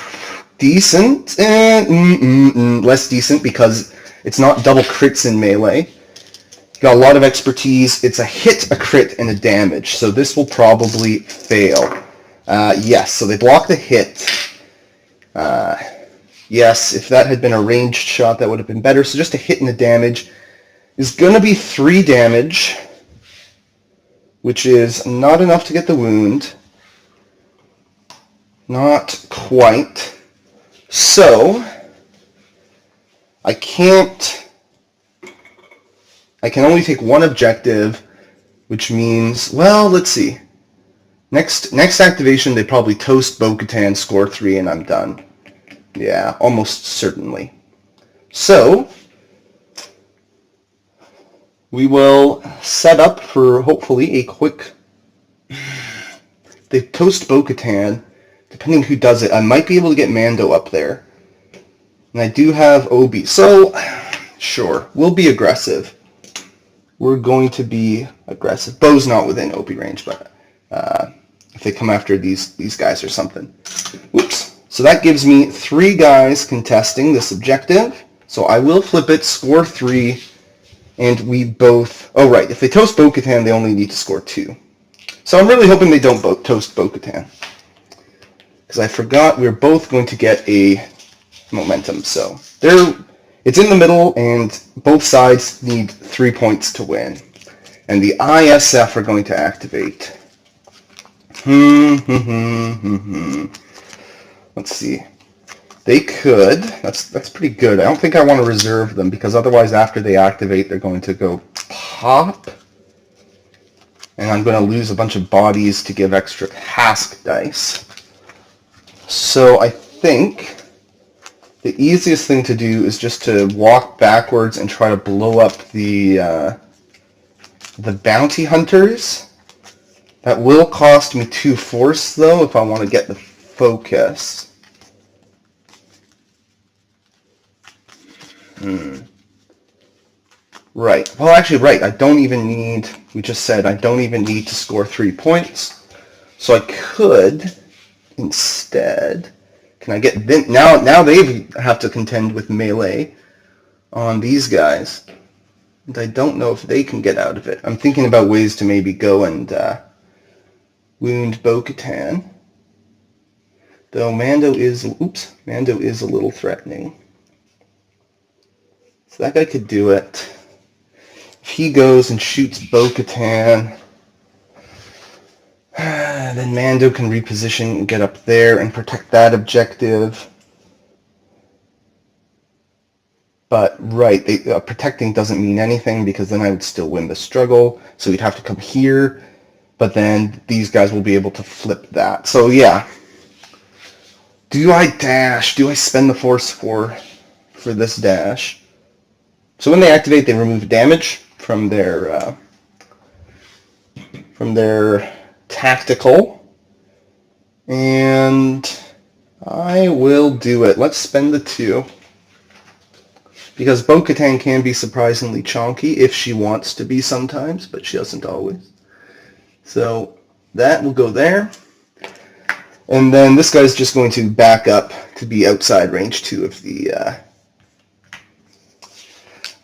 decent. Less decent because it's not double crits in melee. Got a lot of expertise. It's a hit, a crit, and a damage. So this will probably fail. Yes, so they block the hit. Yes, if that had been a ranged shot, that would have been better. So just a hit and a damage is going to be 3 damage, which is not enough to get the wound. Not quite. So I can only take 1 objective, which means, well, let's see. Next activation, they probably toast Bo-Katan, score 3, and I'm done. Yeah, almost certainly. So we will set up for hopefully a quick... They toast Bo-Katan. Depending who does it, I might be able to get Mando up there. And I do have Obi. So, sure, we'll be aggressive. We're going to be aggressive. Bo's not within Obi range, but if they come after these guys or something. Whoops. So that gives me 3 guys contesting this objective. So I will flip it, score 3, and we both... Oh, right. If they toast Bo-Katan, they only need to score 2. So I'm really hoping they don't toast Bo-Katan. Because I forgot we're both going to get a momentum. So it's in the middle, and both sides need 3 points to win. And the ISF are going to activate. Let's see. They could. That's pretty good. I don't think I want to reserve them, because otherwise after they activate, they're going to go pop. And I'm going to lose a bunch of bodies to give extra task dice. So I think the easiest thing to do is just to walk backwards and try to blow up the bounty hunters. That will cost me 2 force, though, if I want to get the focus. Right. Well, actually, right. I don't even need... We just said I don't even need to score 3 points. So I could, instead... Can I get... Now they have to contend with melee on these guys. And I don't know if they can get out of it. I'm thinking about ways to maybe go and wound Bo-Katan. Though Mando is a little threatening. So that guy could do it. If he goes and shoots Bo-Katan, then Mando can reposition and get up there and protect that objective. But, right, protecting doesn't mean anything, because then I would still win the struggle. So he'd have to come here, but then these guys will be able to flip that. So, yeah. Do I dash? Do I spend the force for this dash? So when they activate, they remove damage from their tactical, and I will do it. Let's spend the 2, because Bo-Katan can be surprisingly chonky if she wants to be sometimes, but she doesn't always. So that will go there, and then this guy's just going to back up to be outside range 2 of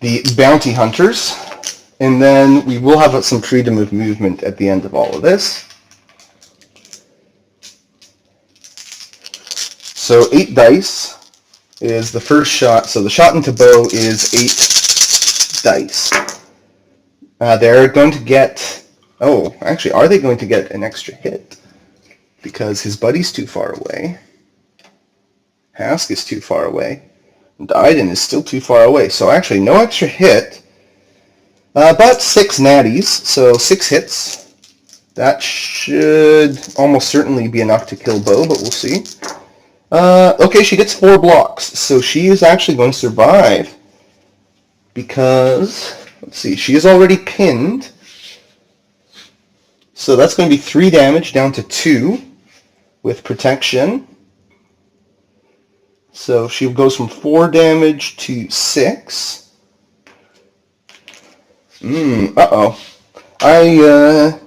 the bounty hunters, and then we will have some freedom of movement at the end of all of this. So 8 dice is the first shot. So the shot into bow is 8 dice. They're going to get... Oh, actually, are they going to get an extra hit? Because his buddy's too far away. Hask is too far away. And Iden is still too far away. So actually, no extra hit. But 6 natties, so 6 hits. That should almost certainly be enough to kill Bo, but we'll see. Okay, she gets 4 blocks, so she is actually going to survive. Because, let's see, she is already pinned. So that's going to be 3 damage down to 2 with protection. So she goes from 4 damage to 6. Uh-oh. I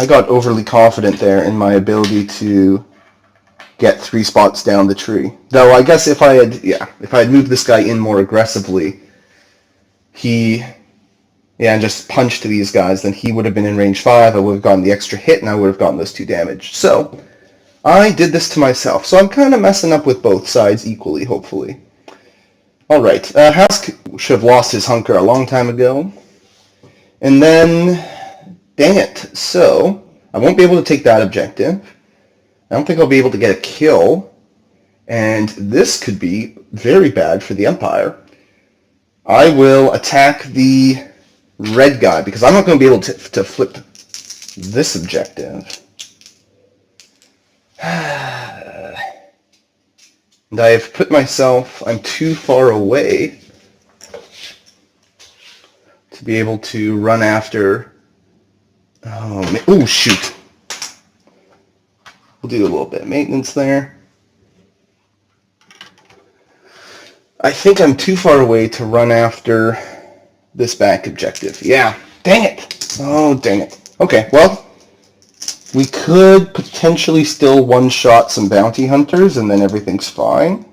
got overly confident there in my ability to get 3 spots down the tree. Though I guess if I had moved this guy in more aggressively, and just punched these guys, then he would have been in range 5, I would have gotten the extra hit, and I would have gotten those 2 damage. So, I did this to myself. So I'm kind of messing up with both sides equally, hopefully. Alright, Hask should have lost his hunker a long time ago. And then, dang it, so I won't be able to take that objective. I don't think I'll be able to get a kill. And this could be very bad for the Empire. I will attack the red guy, because I'm not going to be able to flip this objective. And I've put myself, I'm too far away to be able to run after, oh shoot. We'll do a little bit of maintenance there. I think I'm too far away to run after this back objective. Yeah, dang it. Oh, dang it. Okay, well, we could potentially still one-shot some bounty hunters and then everything's fine.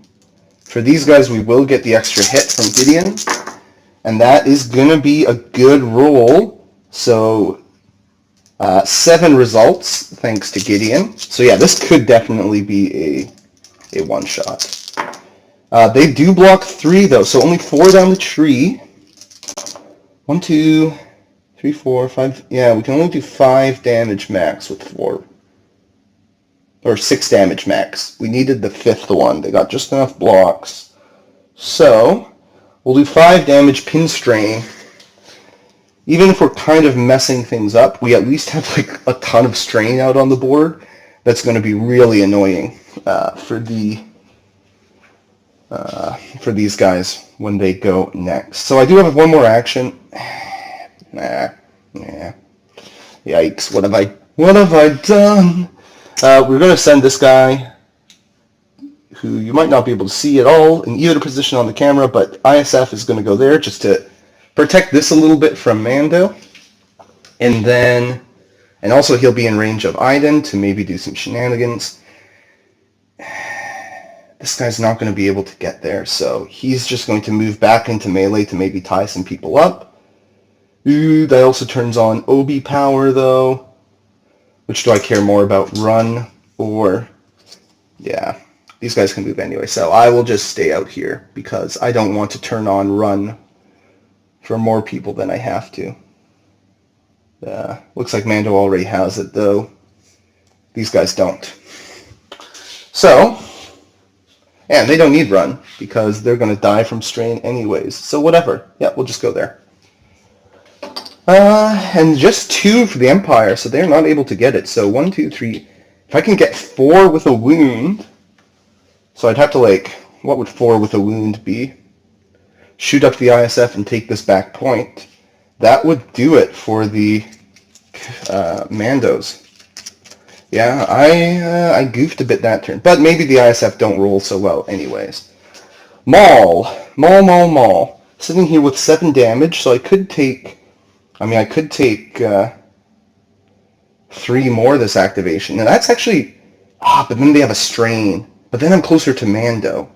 For these guys, we will get the extra hit from Gideon, and that is going to be a good roll. So, 7 results, thanks to Gideon. So yeah, this could definitely be a one-shot. They do block 3, though, so only 4 down the tree. 1, 2, 3, 4, 5. Yeah, we can only do 5 damage max with 4. Or 6 damage max. We needed the 5th one. They got just enough blocks. So, we'll do 5 damage pin strain. Even if we're kind of messing things up, we at least have like a ton of strain out on the board. That's going to be really annoying for these guys when they go next. So I do have one more action. Yikes! What have I done? We're going to send this guy, who you might not be able to see at all in either position on the camera, but ISF is going to go there just to protect this a little bit from Mando, and also he'll be in range of Iden to maybe do some shenanigans. This guy's not going to be able to get there, so he's just going to move back into melee to maybe tie some people up. Ooh, that also turns on Obi power, though. Which do I care more about, run or... Yeah, these guys can move anyway, so I will just stay out here because I don't want to turn on run for more people than I have to. Looks like Mando already has it, though. These guys don't. So... And they don't need run, because they're going to die from strain anyways. So whatever. Yeah, we'll just go there. And just 2 for the Empire, so they're not able to get it. So 1, 2, 3. If I can get 4 with a wound... So I'd have to, what would 4 with a wound be? Shoot up the ISF and take this back point. That would do it for the Mandos. Yeah, I goofed a bit that turn. But maybe the ISF don't roll so well anyways. Maul. Sitting here with 7 damage, so I could take 3 more this activation. And that's actually... but then they have a strain. But then I'm closer to Mando.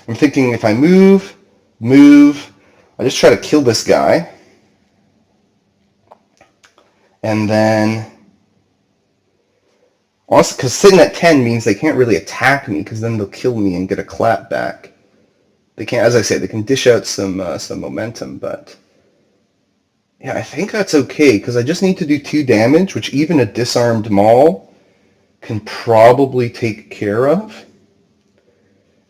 I'm thinking if I move, I just try to kill this guy. And then, also, because sitting at 10 means they can't really attack me, because then they'll kill me and get a clap back. They can't, as I say, they can dish out some momentum, but yeah, I think that's okay, because I just need to do 2 damage, which even a disarmed Maul can probably take care of.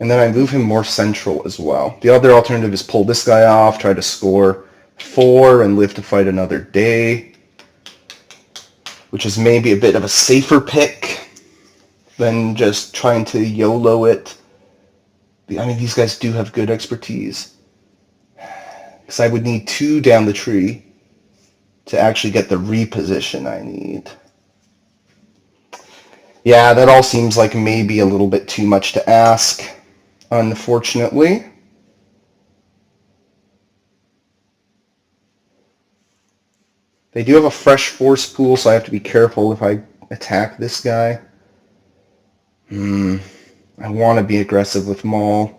And then I move him more central as well. The other alternative is pull this guy off, try to score 4, and live to fight another day, which is maybe a bit of a safer pick than just trying to YOLO it. I mean, these guys do have good expertise. Because I would need 2 down the tree to actually get the reposition I need. Yeah, that all seems like maybe a little bit too much to ask, unfortunately. They do have a fresh force pool, so I have to be careful if I attack this guy. I want to be aggressive with Maul.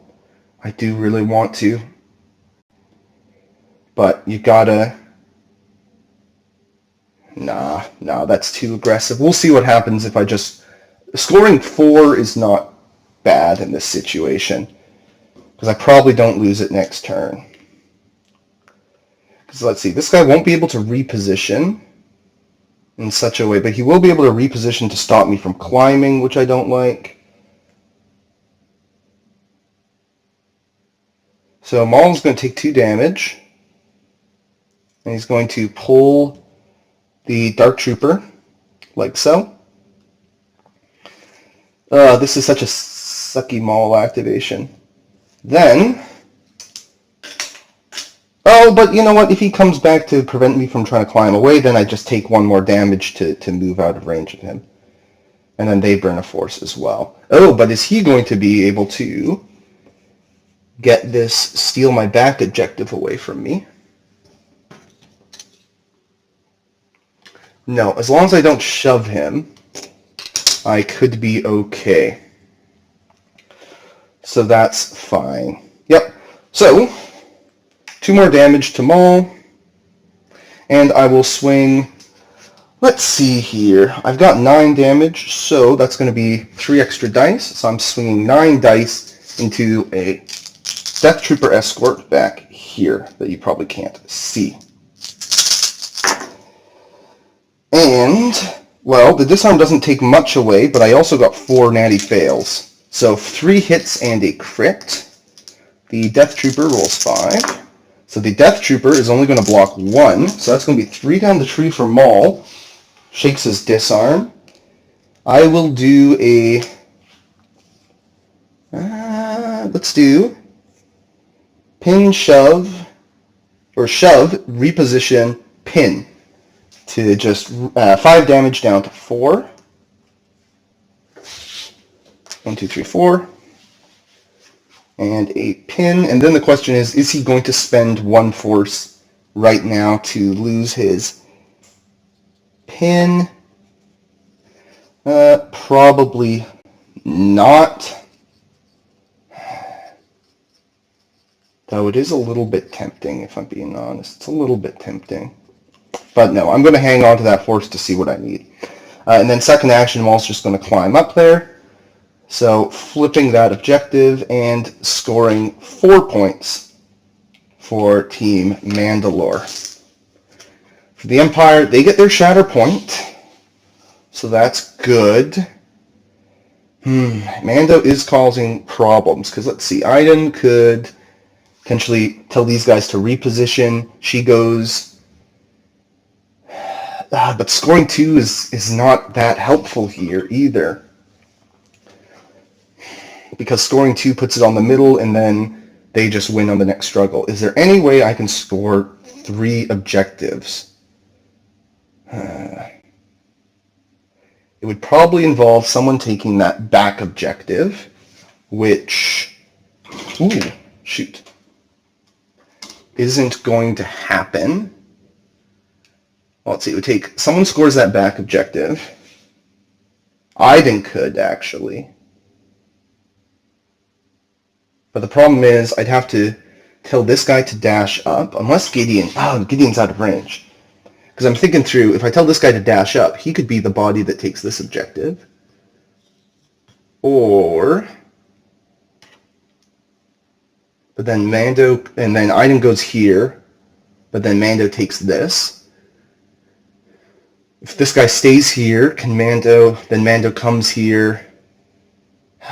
I do really want to. But you gotta... Nah, that's too aggressive. We'll see what happens if I just... Scoring 4 is not bad in this situation, because I probably don't lose it next turn. Because let's see, this guy won't be able to reposition in such a way, but he will be able to reposition to stop me from climbing, which I don't like. So Maul's going to take 2 damage, and he's going to pull the Dark Trooper, like so. This is such a sucky Maul activation. Then, oh, but you know what? If he comes back to prevent me from trying to climb away, then I just take 1 more damage to move out of range of him. And then they burn a force as well. Oh, but is he going to be able to get this steal my back objective away from me? No, as long as I don't shove him, I could be okay. So that's fine. Yep. So, 2 more damage to Maul, and I will swing, let's see here, I've got 9 damage, so that's going to be 3 extra dice, so I'm swinging 9 dice into a Death Trooper escort back here that you probably can't see. And, well, the disarm doesn't take much away, but I also got 4 natty fails. So 3 hits and a crit. The Death Trooper rolls 5. So the Death Trooper is only going to block 1, so that's going to be 3 down the tree for Maul. Shakes his disarm. I will do a... let's do... pin, shove, or shove, reposition, pin. To just 5 damage down to 4. 1, 2, 3, 4. And a pin. And then the question is he going to spend 1 force right now to lose his pin? Probably not. Though it is a little bit tempting, if I'm being honest. It's a little bit tempting. But no, I'm going to hang on to that force to see what I need. And then second action, I'm also just going to climb up there. So flipping that objective and scoring 4 points for Team Mandalore. For the Empire, they get their Shatterpoint. So that's good. Mando is causing problems. Because let's see, Iden could potentially tell these guys to reposition. She goes... but scoring 2 is not that helpful here either. Because scoring 2 puts it on the middle and then they just win on the next struggle. Is there any way I can score 3 objectives? It would probably involve someone taking that back objective, which, isn't going to happen. Well, let's see, it would take, someone scores that back objective. Iden could, actually. But the problem is I'd have to tell this guy to dash up, unless Gideon's out of range. Because I'm thinking through, if I tell this guy to dash up, he could be the body that takes this objective. Or, but then Mando, and then Iden goes here, but then Mando takes this. If this guy stays here, then Mando comes here.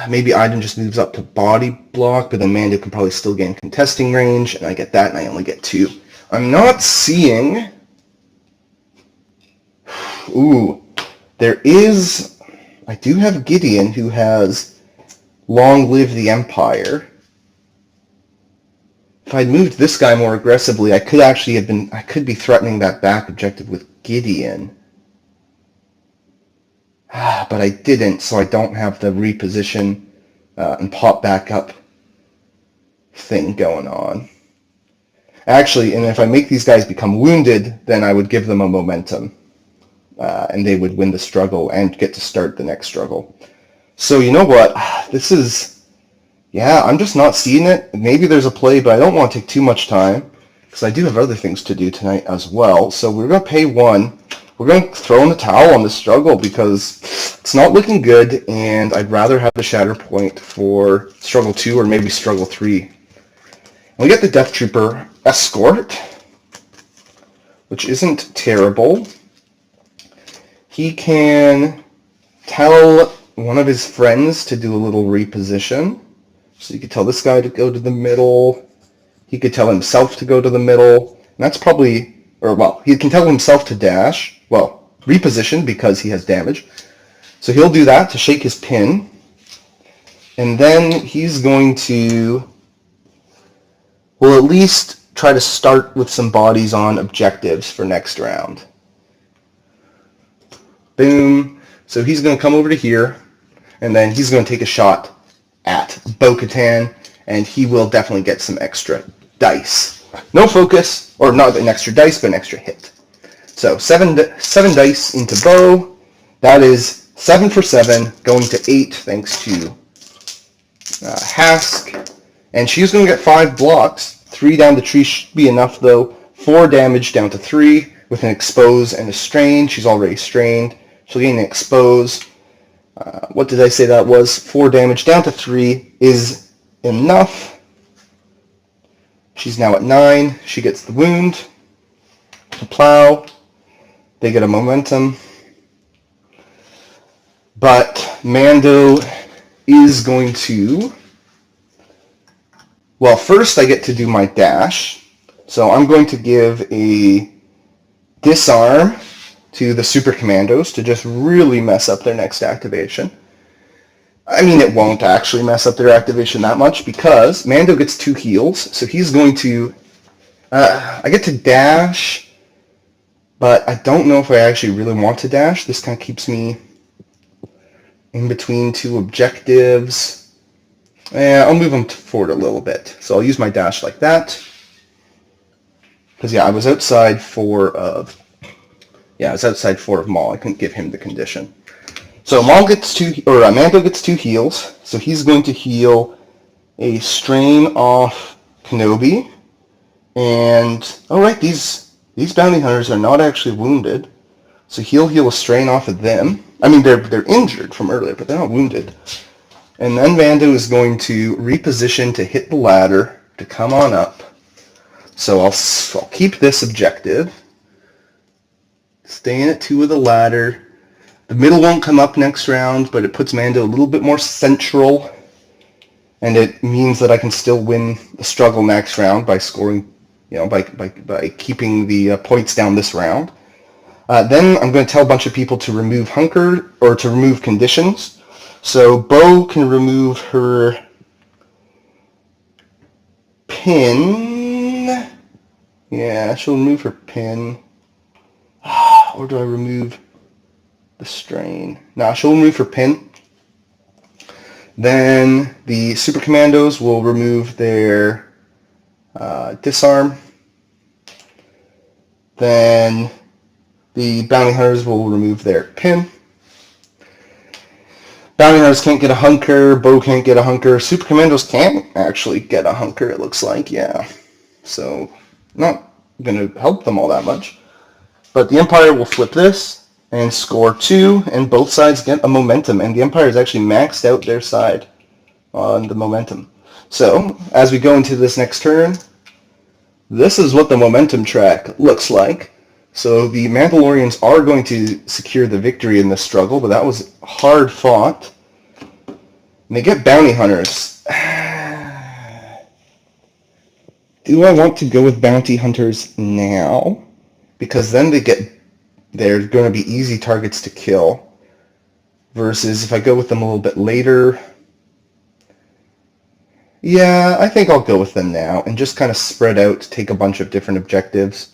Maybe Iden just moves up to body block, but then Mando can probably still gain contesting range, and I get that, and I only get 2. I'm not seeing... Ooh, I do have Gideon, who has Long Live the Empire. If I'd moved this guy more aggressively, I could be threatening that back objective with Gideon. But I didn't, so I don't have the reposition and pop back up thing going on. Actually, and if I make these guys become wounded, then I would give them a momentum. And they would win the struggle and get to start the next struggle. So you know what? I'm just not seeing it. Maybe there's a play, but I don't want to take too much time because I do have other things to do tonight as well. So we're going to pay 1. We're going to throw in the towel on this struggle because it's not looking good, and I'd rather have the Shatterpoint for struggle 2 or maybe struggle 3. We get the Death Trooper escort, which isn't terrible. He can tell one of his friends to do a little reposition. So you could tell this guy to go to the middle. He could tell himself to go to the middle. And that's probably, he can tell himself to dash. Well, reposition because he has damage. So he'll do that to shake his pin. And then he's going to, at least try to start with some bodies on objectives for next round. Boom. So he's going to come over to here, and then he's going to take a shot at Bo-Katan, and he will definitely get some extra dice. No focus, or not an extra dice, but an extra hit. So 7 dice into Bo. That is 7 for 7, going to 8 thanks to Hask. And she's going to get 5 blocks. 3 down the tree should be enough, though. 4 damage down to 3 with an expose and a strain. She's already strained. She'll gain an expose. What did I say that was? 4 damage down to 3 is enough. She's now at 9. She gets the wound. The plow. They get a momentum. But Mando is going to... Well, first I get to do my dash. So I'm going to give a disarm to the Super Commandos to just really mess up their next activation. I mean, it won't actually mess up their activation that much because Mando gets 2 heals, so he's going to... I get to dash, but I don't know if I actually really want to dash. This kind of keeps me in between 2 objectives. I'll move them forward a little bit. So I'll use my dash like that. Because, I was outside 4 of... I was outside 4 of Maul. I couldn't give him the condition. So Mando gets 2 heals. So he's going to heal a strain off Kenobi. And, alright, these bounty hunters are not actually wounded. So he'll heal a strain off of them. I mean, they're injured from earlier, but they're not wounded. And then Mando is going to reposition to hit the ladder to come on up. So I'll keep this objective. Staying at 2 of the ladder. The middle won't come up next round, but it puts Mando a little bit more central. And it means that I can still win the struggle next round by scoring, by keeping the points down this round. Then I'm going to tell a bunch of people to remove hunker, or to remove conditions. So Bo can remove her pin. Yeah, she'll remove her pin. Or do I remove the strain? No, she'll remove her pin. Then the Super Commandos will remove their disarm. Then the Bounty Hunters will remove their pin. Bounty Hunters can't get a hunker, Bow can't get a hunker, Super Commandos can actually get a hunker, it looks like, yeah. So, not going to help them all that much. But the Empire will flip this and score 2, and both sides get a momentum, and the Empire has actually maxed out their side on the momentum. So, as we go into this next turn, this is what the momentum track looks like. So the Mandalorians are going to secure the victory in this struggle, but that was hard fought. And they get Bounty Hunters. Do I want to go with Bounty Hunters now? Because then they're going to be easy targets to kill. Versus if I go with them a little bit later. Yeah, I think I'll go with them now and just kind of spread out, take a bunch of different objectives.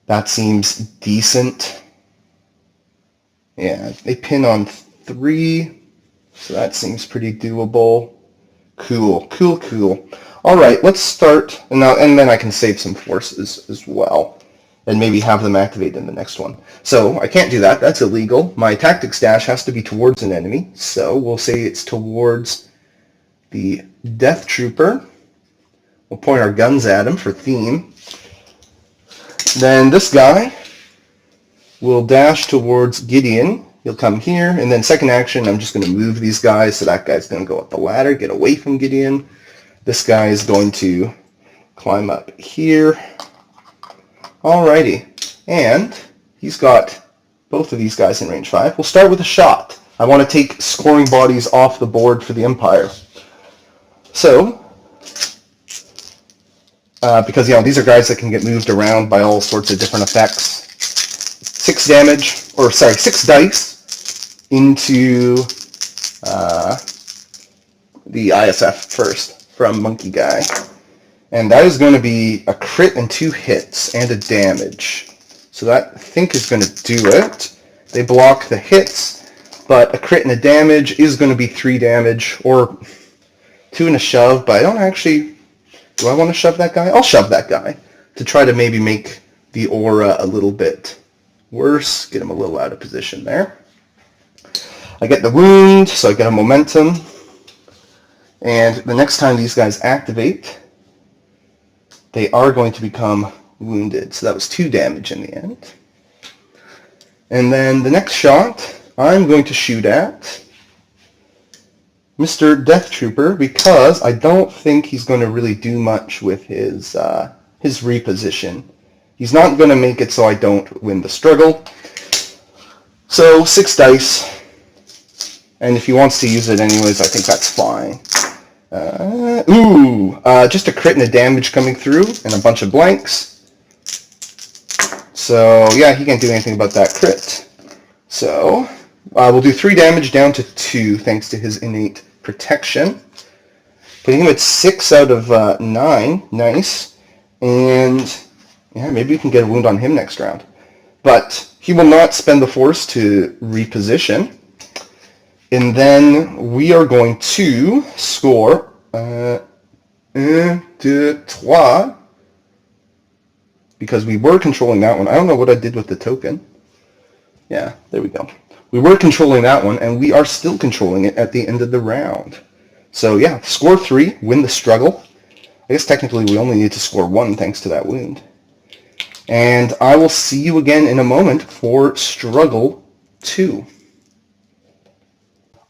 That seems decent. Yeah, they pin on 3, so that seems pretty doable. Cool. All right, let's start, and then I can save some forces as well, and maybe have them activate in the next one. So I can't do that. That's illegal. My tactics dash has to be towards an enemy, so we'll say it's towards the Death Trooper. We'll point our guns at him for theme. Then this guy will dash towards Gideon. He'll come here, and then second action, I'm just going to move these guys, so that guy's going to go up the ladder, get away from Gideon. This guy is going to climb up here. Alrighty, and he's got both of these guys in range 5. We'll start with a shot. I want to take scoring bodies off the board for the Empire. So, because, these are guys that can get moved around by all sorts of different effects. 6 dice into the ISF first from Monkey Guy. And that is going to be a crit and 2 hits and a damage. So that, I think, is going to do it. They block the hits, but a crit and a damage is going to be 3 damage, or 2 and a shove, but I don't actually... Do I want to shove that guy? I'll shove that guy to try to maybe make the aura a little bit worse, get him a little out of position there. I get the wound, so I get a momentum. And the next time these guys activate, they are going to become wounded. So that was 2 damage in the end. And then the next shot, I'm going to shoot at Mr. Death Trooper, because I don't think he's going to really do much with his reposition. He's not going to make it so I don't win the struggle. So 6 dice, and if he wants to use it anyways, I think that's fine. Just a crit and a damage coming through, and a bunch of blanks. So yeah, he can't do anything about that crit. So we'll do 3 damage down to 2 thanks to his innate protection. Putting him at 6 out of 9. Nice. And yeah, maybe we can get a wound on him next round. But he will not spend the force to reposition. And then we are going to score 1, 2, 3. Because we were controlling that one. I don't know what I did with the token. Yeah, there we go. We were controlling that one, and we are still controlling it at the end of the round. So yeah, score 3, win the struggle. I guess technically we only need to score 1 thanks to that wound. And I will see you again in a moment for struggle 2.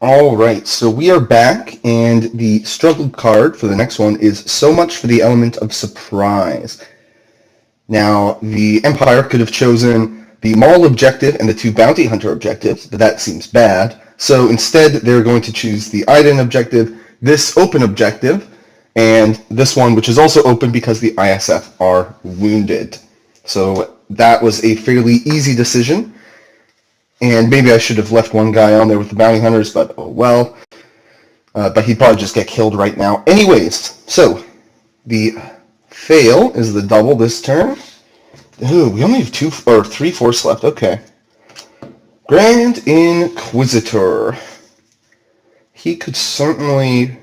Alright, so we are back, and the struggle card for the next one is so much for the element of surprise. Now, the Empire could have chosen the Maul objective and the 2 Bounty Hunter objectives, but that seems bad. So instead, they're going to choose the Iden objective, this open objective, and this one, which is also open because the ISF are wounded. So that was a fairly easy decision. And maybe I should have left one guy on there with the Bounty Hunters, but oh well. But he'd probably just get killed right now. Anyways, so the fail is the double this turn. Ooh, we only have 3 force left. Okay. Grand Inquisitor. He could certainly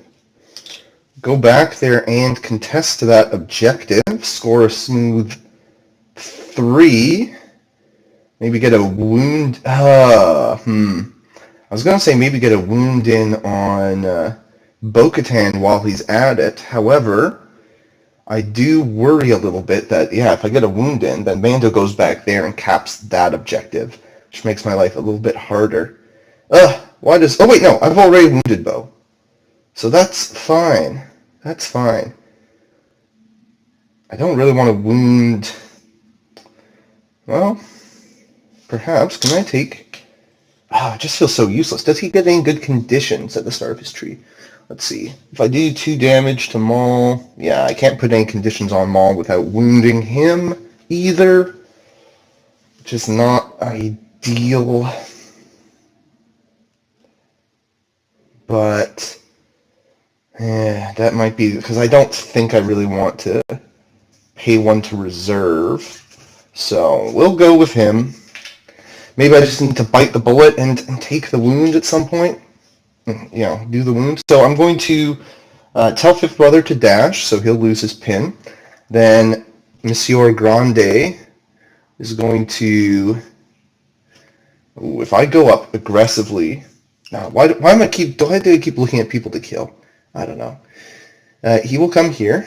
go back there and contest to that objective. Score a smooth 3. Maybe get a wound. I was going to say maybe get a wound in on Bo-Katan while he's at it. However, I do worry a little bit that, yeah, if I get a wound in, then Mando goes back there and caps that objective, which makes my life a little bit harder. Why does... Oh, wait, no, I've already wounded Bo. So that's fine. That's fine. I don't really want to wound... Well, perhaps. Can I take... it just feels so useless. Does he get any good conditions at the start of his tree? Let's see. If I do 2 damage to Maul, yeah, I can't put any conditions on Maul without wounding him either, which is not ideal. But that might be because I don't think I really want to pay 1 to reserve. So we'll go with him. Maybe I just need to bite the bullet and take the wound at some point. You know, do the wound. So I'm going to tell Fifth Brother to dash, so he'll lose his pin. Then Monsieur Grande is going to... Ooh, if I go up aggressively... Now, why do I keep looking at people to kill? I don't know. He will come here.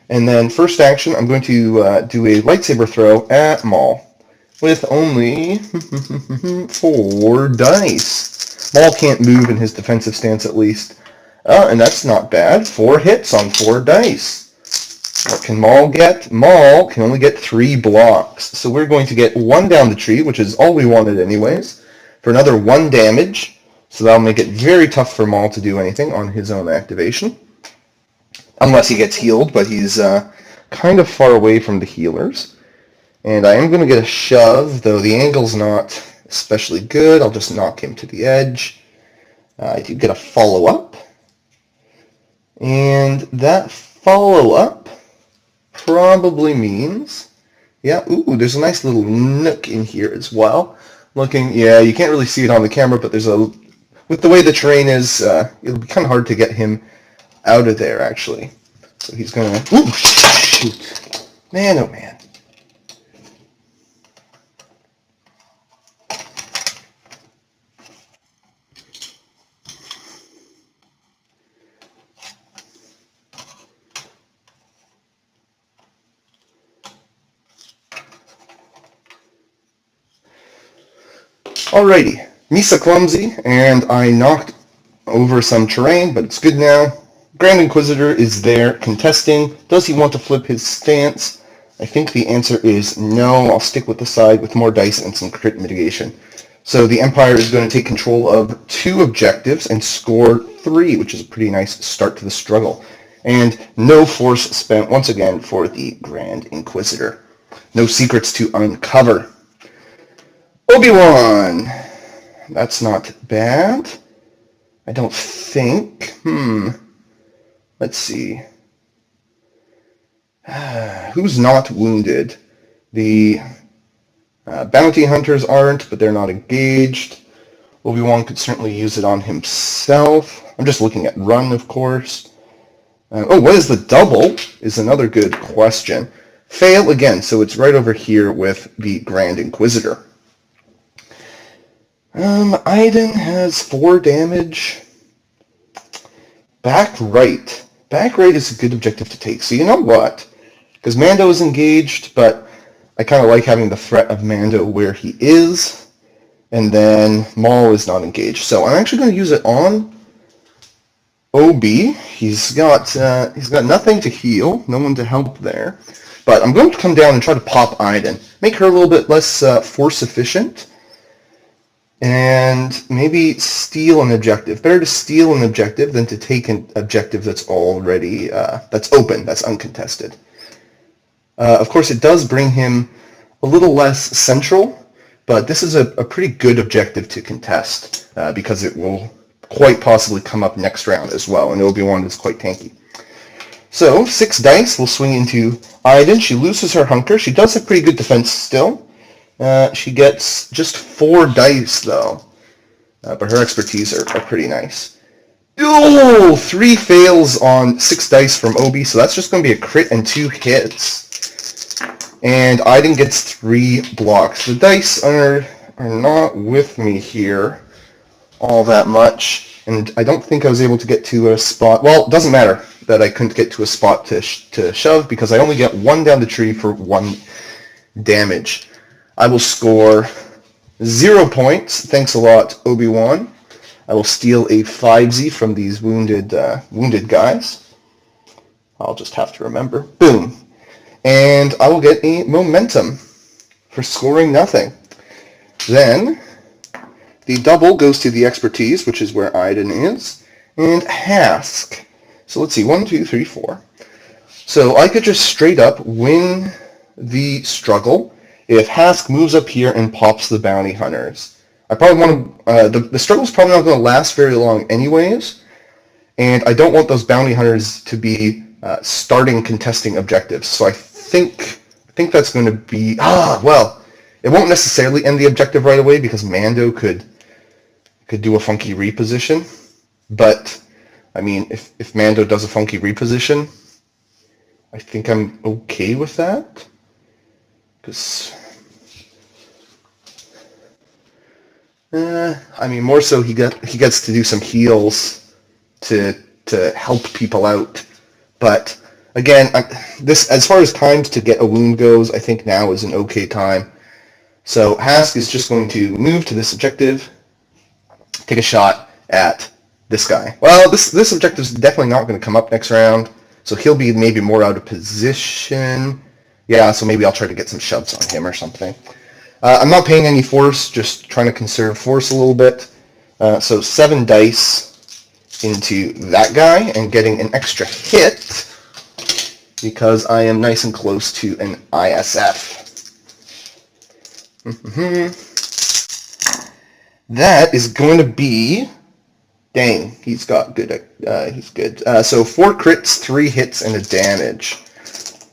And then first action, I'm going to do a lightsaber throw at Maul with only 4 dice. Maul can't move in his defensive stance at least. And that's not bad. 4 hits on 4 dice. What can Maul get? Maul can only get 3 blocks. So we're going to get 1 down the tree, which is all we wanted anyways, for another 1 damage. So that'll make it very tough for Maul to do anything on his own activation. Unless he gets healed, but he's kind of far away from the healers. And I am going to get a shove, though the angle's not especially good. I'll just knock him to the edge. I do get a follow-up. And that follow-up probably means... Yeah, ooh, there's a nice little nook in here as well. Looking, yeah, you can't really see it on the camera, but there's a... With the way the terrain is, it'll be kind of hard to get him out of there, actually. So he's going to... Ooh, shoot. Man, oh man. Alrighty, Misa clumsy, and I knocked over some terrain, but it's good now. Grand Inquisitor is there contesting. Does he want to flip his stance? I think the answer is no. I'll stick with the side with more dice and some crit mitigation. So the Empire is going to take control of 2 objectives and score 3, which is a pretty nice start to the struggle. And no force spent once again for the Grand Inquisitor. No secrets to uncover. Obi-Wan! That's not bad. I don't think. Let's see. Who's not wounded? The bounty hunters aren't, but they're not engaged. Obi-Wan could certainly use it on himself. I'm just looking at run, of course. What is the double is another good question. Fail again, so it's right over here with the Grand Inquisitor. Iden has 4 damage. Back right. Back right is a good objective to take. So you know what? Because Mando is engaged, but I kind of like having the threat of Mando where he is. And then Maul is not engaged. So I'm actually going to use it on Obi. He's got nothing to heal, no one to help there. But I'm going to come down and try to pop Iden. Make her a little bit less force efficient. And maybe steal an objective. Better to steal an objective than to take an objective that's already, that's open, that's uncontested. Of course, it does bring him a little less central, but this is a pretty good objective to contest, because it will quite possibly come up next round as well, and Obi-Wan is quite tanky. So, 6 dice will swing into Iden. She loses her hunker. She does have pretty good defense still. She gets just 4 dice, though. But her expertise are pretty nice. Oh, 3 fails on 6 dice from Obi, so that's just going to be a crit and 2 hits. And Iden gets 3 blocks. The dice are not with me here. all that much, and I don't think I was able to get to a spot. Well, it doesn't matter that I couldn't get to a spot to shove, because I only get one down the tree for 1 damage. I will score 0 points. Thanks a lot, Obi-Wan. I will steal a 5Z from these wounded guys. I'll just have to remember. Boom. And I will get a momentum for scoring nothing. Then the double goes to the expertise, which is where Aiden is, and Hask. So let's see, 1, 2, 3, 4. So I could just straight up win the struggle if Hask moves up here and pops the bounty hunters. I probably want to, the struggle's probably not going to last very long anyways, and I don't want those bounty hunters to be starting contesting objectives. So I think that's going to be, well, it won't necessarily end the objective right away because Mando could do a funky reposition, but I mean, if Mando does a funky reposition, I think I'm okay with that, because I mean, more so he gets to do some heals to help people out. But again, this, as far as times to get a wound goes, I think now is an okay time. So Hask is just going to move to this objective, take a shot at this guy. Well, this objective is definitely not going to come up next round, so he'll be maybe more out of position. Yeah, so maybe I'll try to get some shoves on him or something. I'm not paying any force, just trying to conserve force a little bit. So 7 dice into that guy and getting an extra hit because I am nice and close to an ISF. That is going to be... Dang, he's got good. He's good. So 4 crits, 3 hits, and a damage.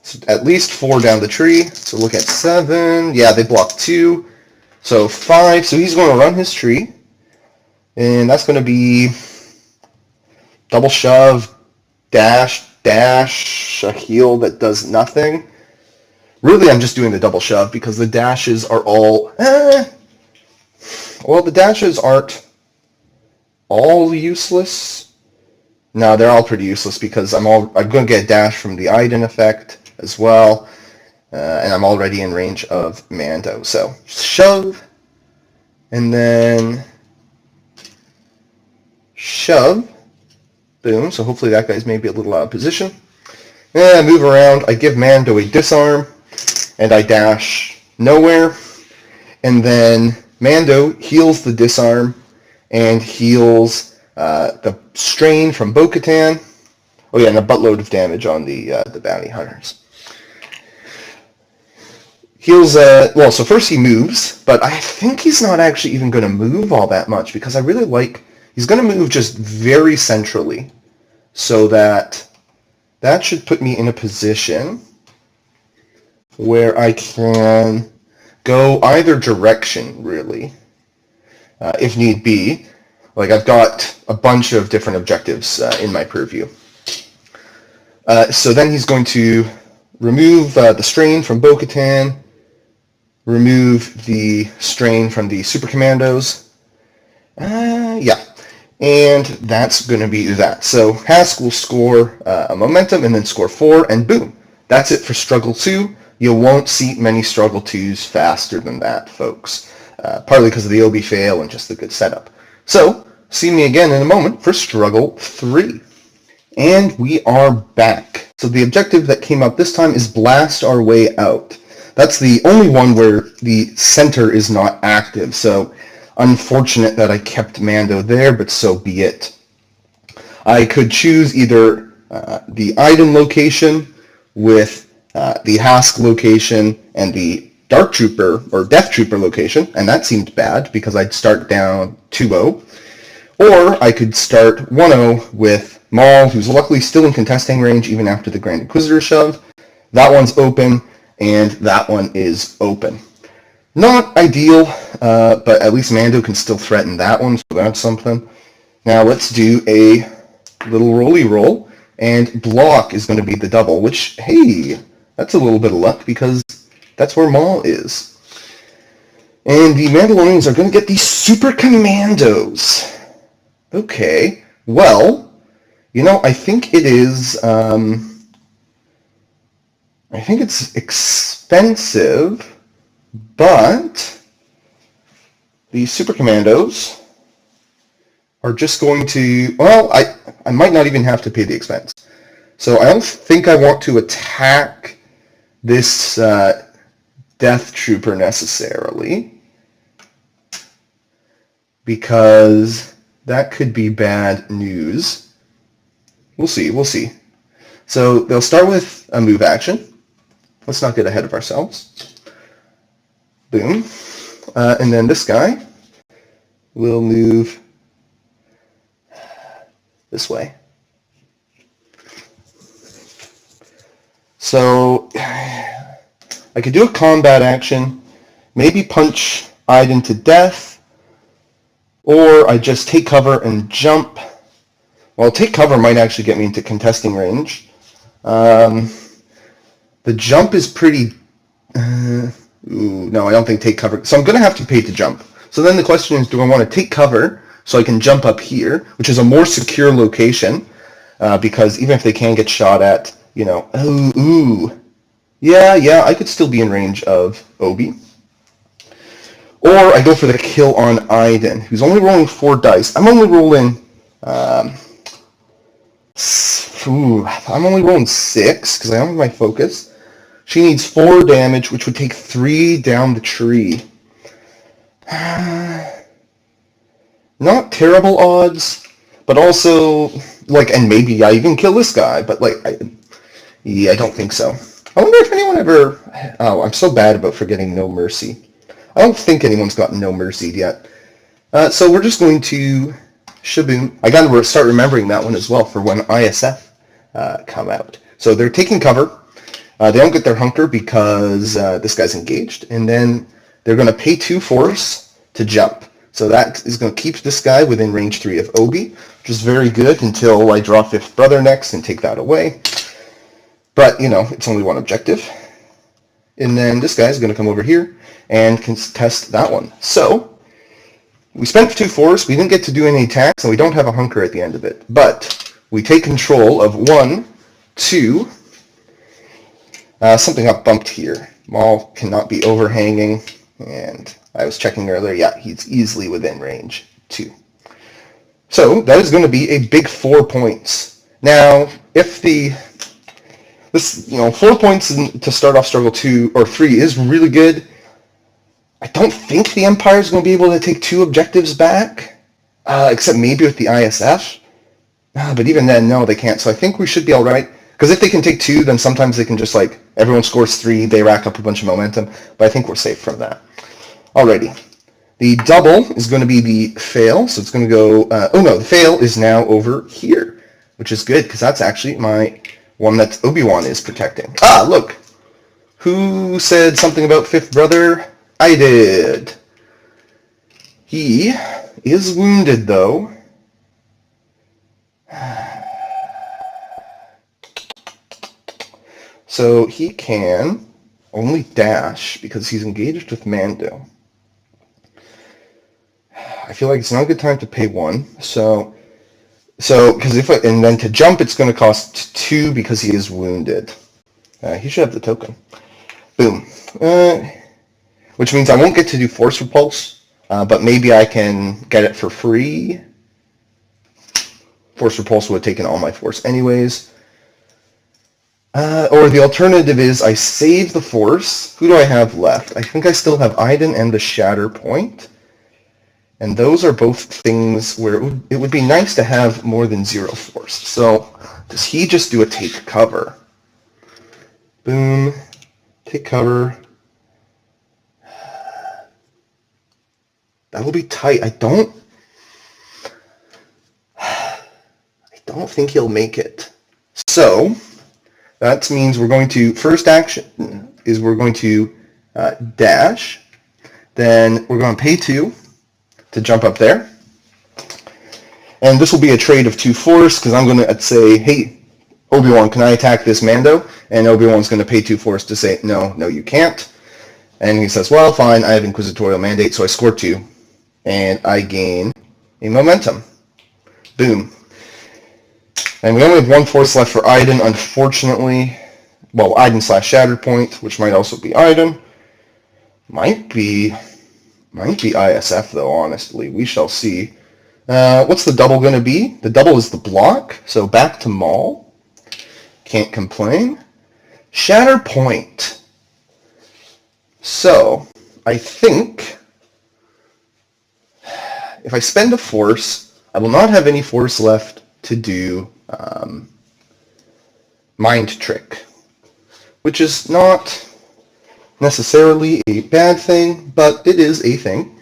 So at least 4 down the tree. So look at 7. Yeah, they block 2. So 5. So he's going to run his tree. And that's going to be double shove, dash, a heal that does nothing. Really, I'm just doing the double shove because the dashes are all... Well, the dashes aren't all useless. No, they're all pretty useless because I'm going to get a dash from the Aiden effect as well, and I'm already in range of Mando. So shove, and then shove, boom. So hopefully that guy's maybe a little out of position. And I move around. I give Mando a disarm, and I dash nowhere, and then Mando heals the disarm and heals the strain from Bo-Katan. Oh yeah, and a buttload of damage on the bounty hunters. Heals, well, so first he moves, but I think he's not actually even going to move all that much because I really like, he's going to move just very centrally, so that should put me in a position where I can go either direction, really, if need be. Like, I've got a bunch of different objectives in my purview. So then he's going to remove the strain from Bo-Katan, remove the strain from the Super Commandos. Yeah, and that's going to be that. So Hask will score a momentum and then score 4, and boom, that's it for Struggle 2. You won't see many Struggle 2s faster than that, folks. Partly because of the Obi fail and just the good setup. So, see me again in a moment for Struggle 3. And we are back. So the objective that came up this time is blast our way out. That's the only one where the center is not active, so unfortunate that I kept Mando there, but so be it. I could choose either the Aiden location with the Hask location and the Dark Trooper or Death Trooper location, and that seemed bad because I'd start down 2-0. Or I could start 1-0 with Maul, who's luckily still in contesting range even after the Grand Inquisitor shove. That one's open, and that one is open. Not ideal, but at least Mando can still threaten that one, so that's something. Now let's do a little rolly roll, and block is going to be the double, which, hey, that's a little bit of luck because that's where Maul is. And the Mandalorians are going to get these Super Commandos. Okay. Well, you know, I think it is. I think it's expensive, but the Super Commandos are just going to. Well, I might not even have to pay the expense. So I don't think I want to attack this Death Trooper necessarily, because that could be bad news. We'll see, we'll see. So they'll start with a move action. Let's not get ahead of ourselves. Boom. And then this guy will move this way. So I could do a combat action, maybe punch Iden to death, or I just take cover and jump. Well, take cover might actually get me into contesting range. The jump is pretty... no, I don't think take cover... So I'm going to have to pay to jump. So then the question is, do I want to take cover so I can jump up here, which is a more secure location, because even if they can get shot at, you know... Yeah, I could still be in range of Obi. Or I go for the kill on Iden, who's only rolling 4 dice. I'm only rolling... I'm only rolling 6, because I don't have my focus. She needs 4 damage, which would take 3 down the tree. Not terrible odds, but also, like, and maybe I even kill this guy, but, like, I don't think so. I wonder if anyone ever... Oh, I'm so bad about forgetting No Mercy. I don't think anyone's gotten No Mercy yet. So we're just going to shaboom. I got to start remembering that one as well for when ISF come out. So they're taking cover. They don't get their hunker because this guy's engaged. And then they're going to pay 2 force to jump. So that is going to keep this guy within range 3 of Obi, which is very good until I draw 5th Brother next and take that away. But, you know, it's only one objective. And then this guy's going to come over here and contest that one. So we spent 2 force. We didn't get to do any attacks, and we don't have a hunker at the end of it. But we take control of 1, 2... something got bumped here. Maul cannot be overhanging, and I was checking earlier. Yeah, he's easily within range 2. So that is going to be a big 4 points. Now, if this 4 points to start off struggle 2 or 3 is really good. I don't think the Empire is going to be able to take 2 objectives back, except maybe with the ISF. But even then, no, they can't. So I think we should be all right. Because if they can take 2, then sometimes they can just, like, everyone scores 3, they rack up a bunch of momentum. But I think we're safe from that. Alrighty. The double is going to be the fail, so it's going to go... the fail is now over here, which is good, because that's actually my one that Obi-Wan is protecting. Ah, look! Who said something about 5th Brother? I did. He is wounded, though. So he can only dash because he's engaged with Mando. I feel like it's not a good time to pay 1. So because and then to jump it's going to cost 2 because he is wounded. He should have the token. Boom. Which means I won't get to do force repulse, but maybe I can get it for free. Force repulse would have taken all my force anyways. Or the alternative is I save the force. Who do I have left? I think I still have Iden and the Shatterpoint. And those are both things where it would be nice to have more than 0 force. So does he just do a take cover? Boom. Take cover. That will be tight. I don't think he'll make it. So that means we're going to, first action is we're going to dash. Then we're going to pay 2 to jump up there. And this will be a trade of 2 force, because I'm going to say, hey, Obi-Wan, can I attack this Mando? And Obi-Wan's going to pay 2 force to say, no, you can't. And he says, well, fine, I have Inquisitorial Mandate, so I score 2. And I gain a momentum. Boom. And we only have one force left for Iden, unfortunately. Well, Iden slash Shatterpoint, which might also be Iden. Might be ISF, though, honestly. We shall see. What's the double going to be? The double is the block, so back to Maul. Can't complain. Shatterpoint. So, I think if I spend a force, I will not have any force left to do Mind Trick, which is not necessarily a bad thing, but it is a thing.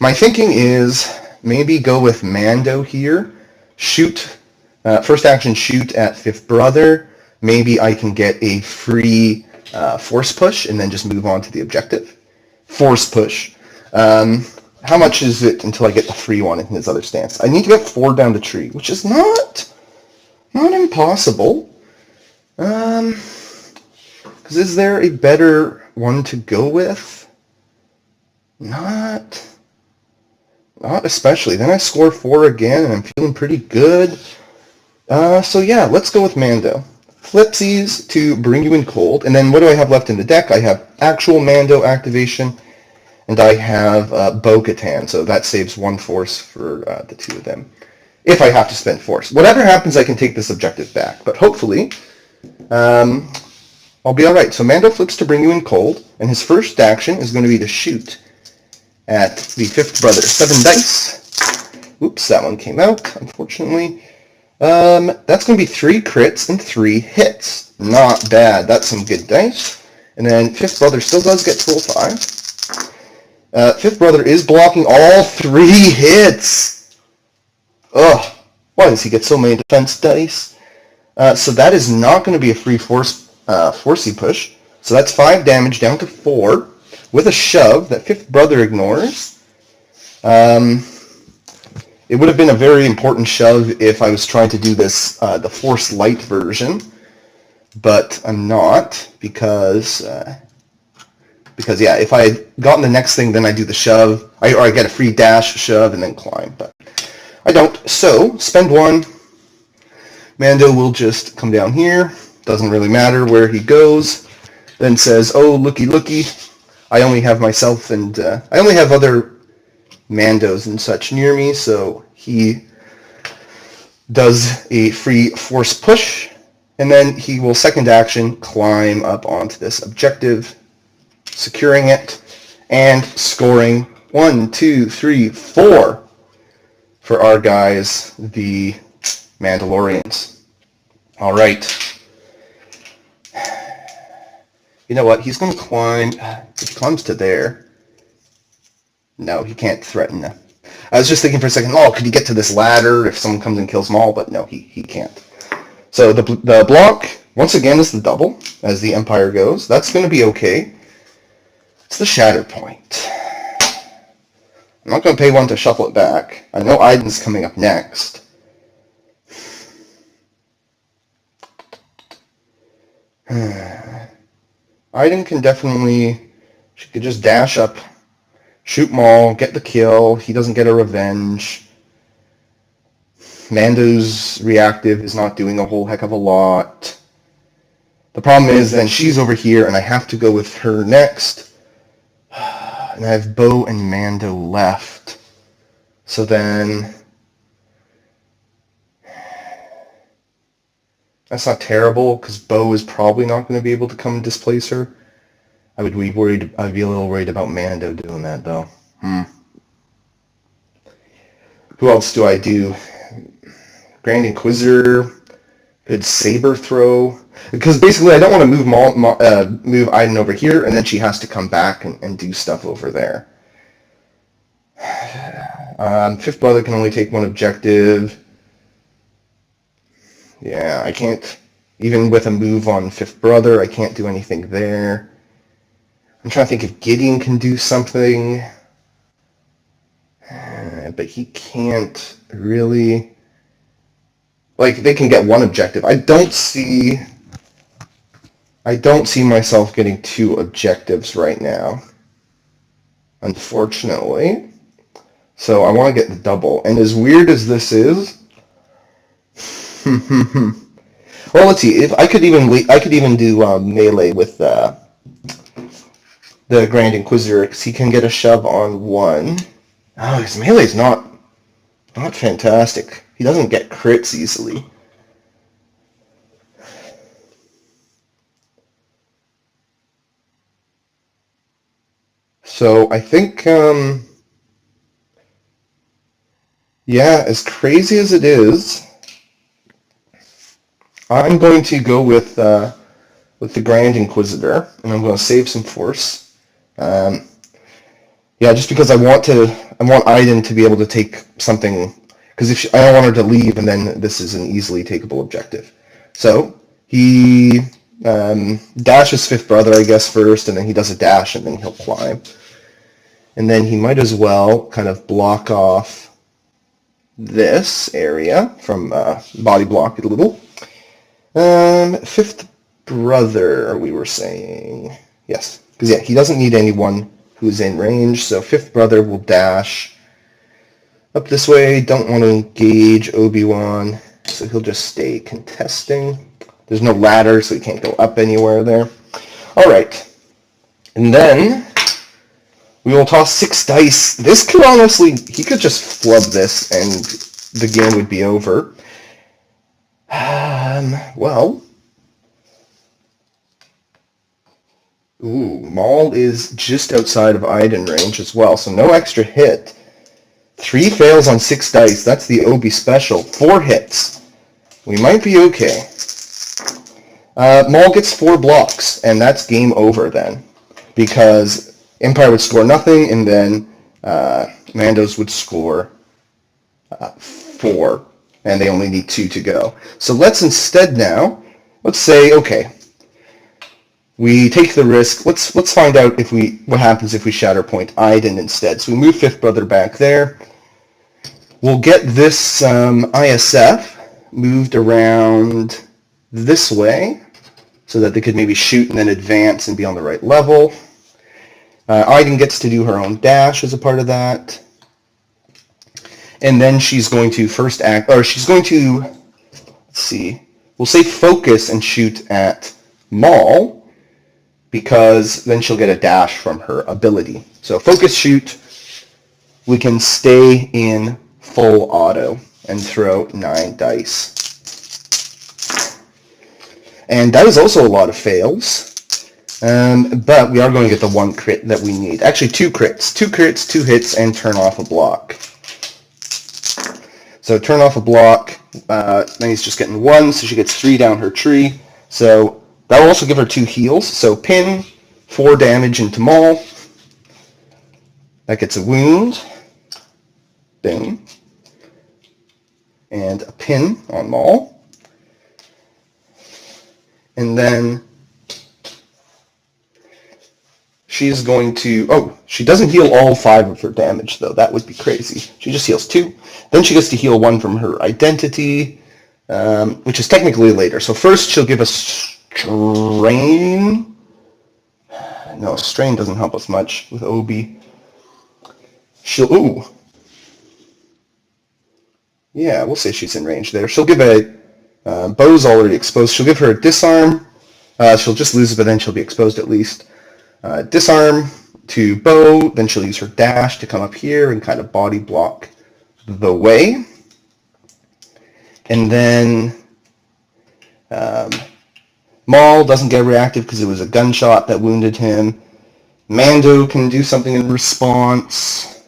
My thinking is maybe go with Mando here. Shoot, first action shoot at Fifth Brother. Maybe I can get a free force push and then just move on to the objective. Force push. How much is it until I get the free one in his other stance? I need to get 4 down the tree, which is not impossible. Because is there a better one to go with? Not especially. Then I score 4 again, and I'm feeling pretty good. So yeah, let's go with Mando. Flipsies to bring you in cold. And then what do I have left in the deck? I have actual Mando activation, and I have Bo-Katan, so that saves 1 force for the 2 of them. If I have to spend force. Whatever happens, I can take this objective back. But hopefully, I'll be alright. So Mando flips to bring you in cold, and his first action is going to be to shoot at the Fifth Brother. 7 dice. Oops, that one came out, unfortunately. That's going to be 3 crits and 3 hits. Not bad. That's some good dice. And then Fifth Brother still does get to roll 5. Fifth Brother is blocking all 3 hits. Ugh. Why does he get so many defense dice? So that is not going to be a free forcey push. So that's 5 damage down to 4 with a shove that Fifth Brother ignores. It would have been a very important shove if I was trying to do this the Force Light version, but I'm not because yeah, if I had gotten the next thing, then I do the shove, or I get a free dash, shove, and then climb, but I don't. So spend 1. Mando will just come down here. Doesn't really matter where he goes. Then says, "Oh, looky, looky! I only have myself and I only have other Mandos and such near me." So he does a free force push, and then he will second action climb up onto this objective, securing it and scoring 1, 2, 3, 4 for our guys, the Mandalorians. All right. You know what? He's going to climb. If he climbs to there. No, he can't threaten. I was just thinking for a second, oh, could he get to this ladder if someone comes and kills them all? But no, he can't. So the block, once again, is the double, as the Empire goes. That's going to be okay. It's the Shatterpoint. I'm not going to pay 1 to shuffle it back. I know Iden's coming up next. Iden can definitely... She could just dash up, shoot Maul, get the kill. He doesn't get a revenge. Mando's reactive is not doing a whole heck of a lot. The problem is then she's over here, and I have to go with her next. And I have Bo and Mando left. So then... That's not terrible, because Bo is probably not going to be able to come and displace her. I'd be a little worried about Mando doing that, though. Who else do I do? Grand Inquisitor. Good Saber Throw. Because basically I don't want to move Iden over here, and then she has to come back and do stuff over there. Fifth Brother can only take 1 objective. Yeah, I can't, even with a move on Fifth Brother, I can't do anything there. I'm trying to think if Gideon can do something, but he can't really. Like, they can get 1 objective. I don't see myself getting 2 objectives right now, unfortunately. So I want to get the double. And as weird as this is, Well, let's see. If I could even do melee with the Grand Inquisitor because he can get a shove on one. Oh, his melee's not fantastic. He doesn't get crits easily. So I think, yeah, as crazy as it is, I'm going to go with the Grand Inquisitor, and I'm going to save some force. Yeah, just because I want Aiden to be able to take something, because I don't want her to leave, and then this is an easily takeable objective. So he dashes fifth brother, I guess, first, and then he does a dash, and then he'll climb. And then he might as well kind of block off this area from body block it a little. Fifth brother, we were saying. Yes, because yeah, he doesn't need anyone who's in range, so fifth brother will dash up this way. Don't want to engage Obi-Wan, so he'll just stay contesting. There's no ladder, so he can't go up anywhere there. All right, and then we will toss 6 dice. This could honestly, he could just flub this and the game would be over. Well, ooh, Maul is just outside of Aiden range as well, so no extra hit. 3 fails on 6 dice. That's the Obi special. 4 hits. We might be okay. Maul gets 4 blocks, and that's game over then, because Empire would score nothing, and then Mandos would score 4, and they only need 2 to go. So let's instead now, let's say, okay, we take the risk. Let's find out what happens if we Shatterpoint Aiden instead. So we move fifth brother back there. We'll get this ISF moved around this way so that they could maybe shoot and then advance and be on the right level. Aiden gets to do her own dash as a part of that. And then she's going to she's going to, let's see, we'll say focus and shoot at Maul, because then she'll get a dash from her ability. So focus shoot, we can stay in full auto and throw 9 dice. And that is also a lot of fails. But we are going to get the 1 crit that we need. Actually, 2 crits. 2 crits, 2 hits, and turn off a block. So turn off a block. Then he's just getting 1, so she gets 3 down her tree. So that will also give her 2 heals. So pin, 4 damage into Maul. That gets a wound. Boom. And a pin on Maul. And then she's going to, she doesn't heal all 5 of her damage, though. That would be crazy. She just heals 2. Then she gets to heal 1 from her identity, which is technically later. So first she'll give us strain. No, strain doesn't help us much with Obi. Yeah, we'll say she's in range there. She'll give bow's already exposed. She'll give her a disarm. She'll just lose it, but then she'll be exposed at least. Disarm to bow, then she'll use her dash to come up here and kind of body block the way. And then Maul doesn't get reactive because it was a gunshot that wounded him. Mando can do something in response.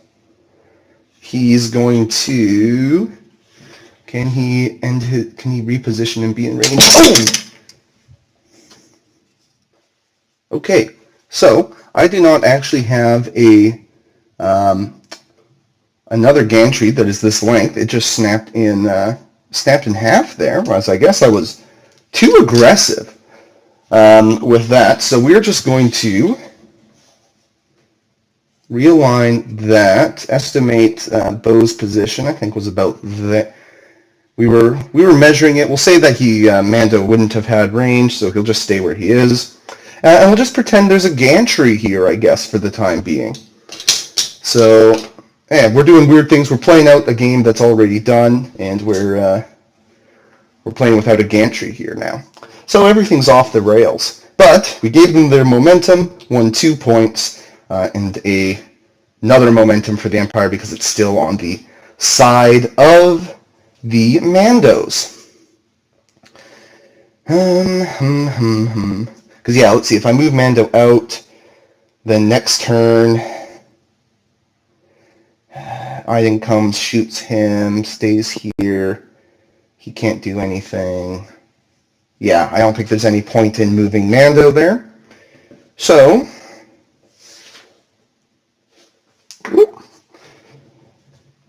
He's going to... Can he reposition and be in range? Oh! Okay, so I do not actually have another gantry that is this length. It just snapped in half there, whereas I guess I was too aggressive with that. So we're just going to realign that. Estimate Bo's position. I think was about that. We were measuring it. We'll say that Mando wouldn't have had range, so he'll just stay where he is. And we'll just pretend there's a gantry here, I guess, for the time being. So, yeah, we're doing weird things. We're playing out a game that's already done, and we're we're playing without a gantry here now. So everything's off the rails. But we gave them their momentum, won 2 points, and another momentum for the Empire because it's still on the side of the Mandos. Because yeah, let's see, if I move Mando out, then next turn, Iden comes, shoots him, stays here. He can't do anything. Yeah, I don't think there's any point in moving Mando there. So,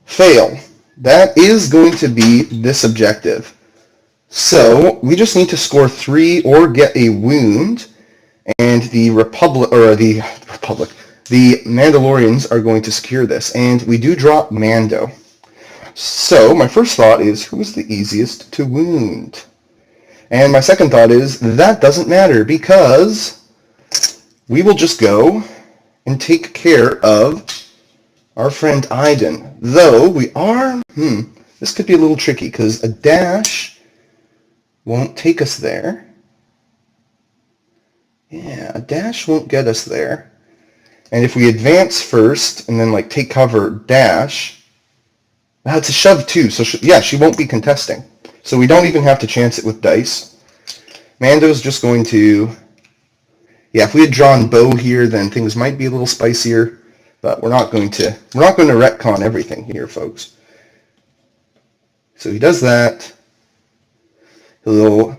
fail. That is going to be this objective. So, we just need to score 3 or get a wound, and the Mandalorians are going to secure this, and we do drop Mando. So, my first thought is, who's the easiest to wound? And my second thought is, that doesn't matter, because we will just go and take care of our friend Iden. Though, we are, this could be a little tricky, because a dash won't take us there. Yeah, a dash won't get us there. And if we advance first, and then, like, take cover, dash, it's a shove too, so she won't be contesting. So we don't even have to chance it with dice. Mando's just going to... Yeah, if we had drawn bow here, then things might be a little spicier, but we're not going to retcon everything here, folks. So he does that. He'll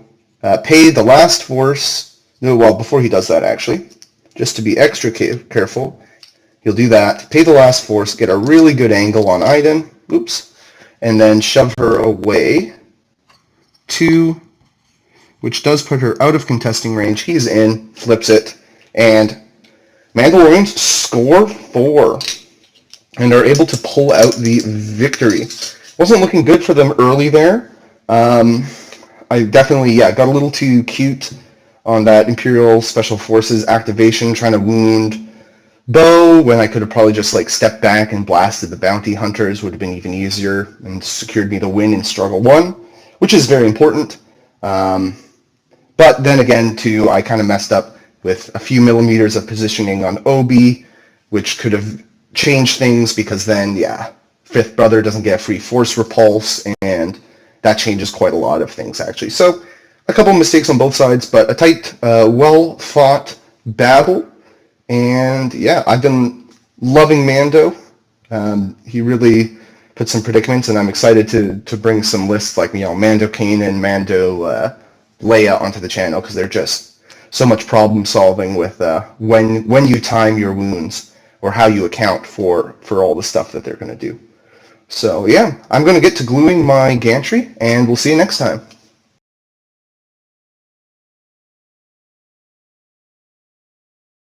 pay the last force. No, well, before he does that, actually, just to be extra careful, he'll do that, pay the last force, get a really good angle on Iden, oops, and then shove her away. 2, which does put her out of contesting range. He's in, flips it, and Mandalorians score 4 and are able to pull out the victory. Wasn't looking good for them early there. I definitely, got a little too cute on that Imperial Special Forces activation, trying to wound Bo when I could have probably just stepped back and blasted the bounty hunters. Would have been even easier and secured me the win in Struggle 1, which is very important. But then again, too, I kind of messed up with a few millimeters of positioning on Obi, which could have changed things because then, Fifth Brother doesn't get a free force repulse, and that changes quite a lot of things, actually. So, a couple of mistakes on both sides, but a tight, well-fought battle. And I've been loving Mando. He really put some predicaments, and I'm excited to bring some lists like Mando Kanan, Mando Leia onto the channel, because they're just so much problem solving with when you time your wounds or how you account for all the stuff that they're going to do. So I'm going to get to gluing my gantry, and we'll see you next time.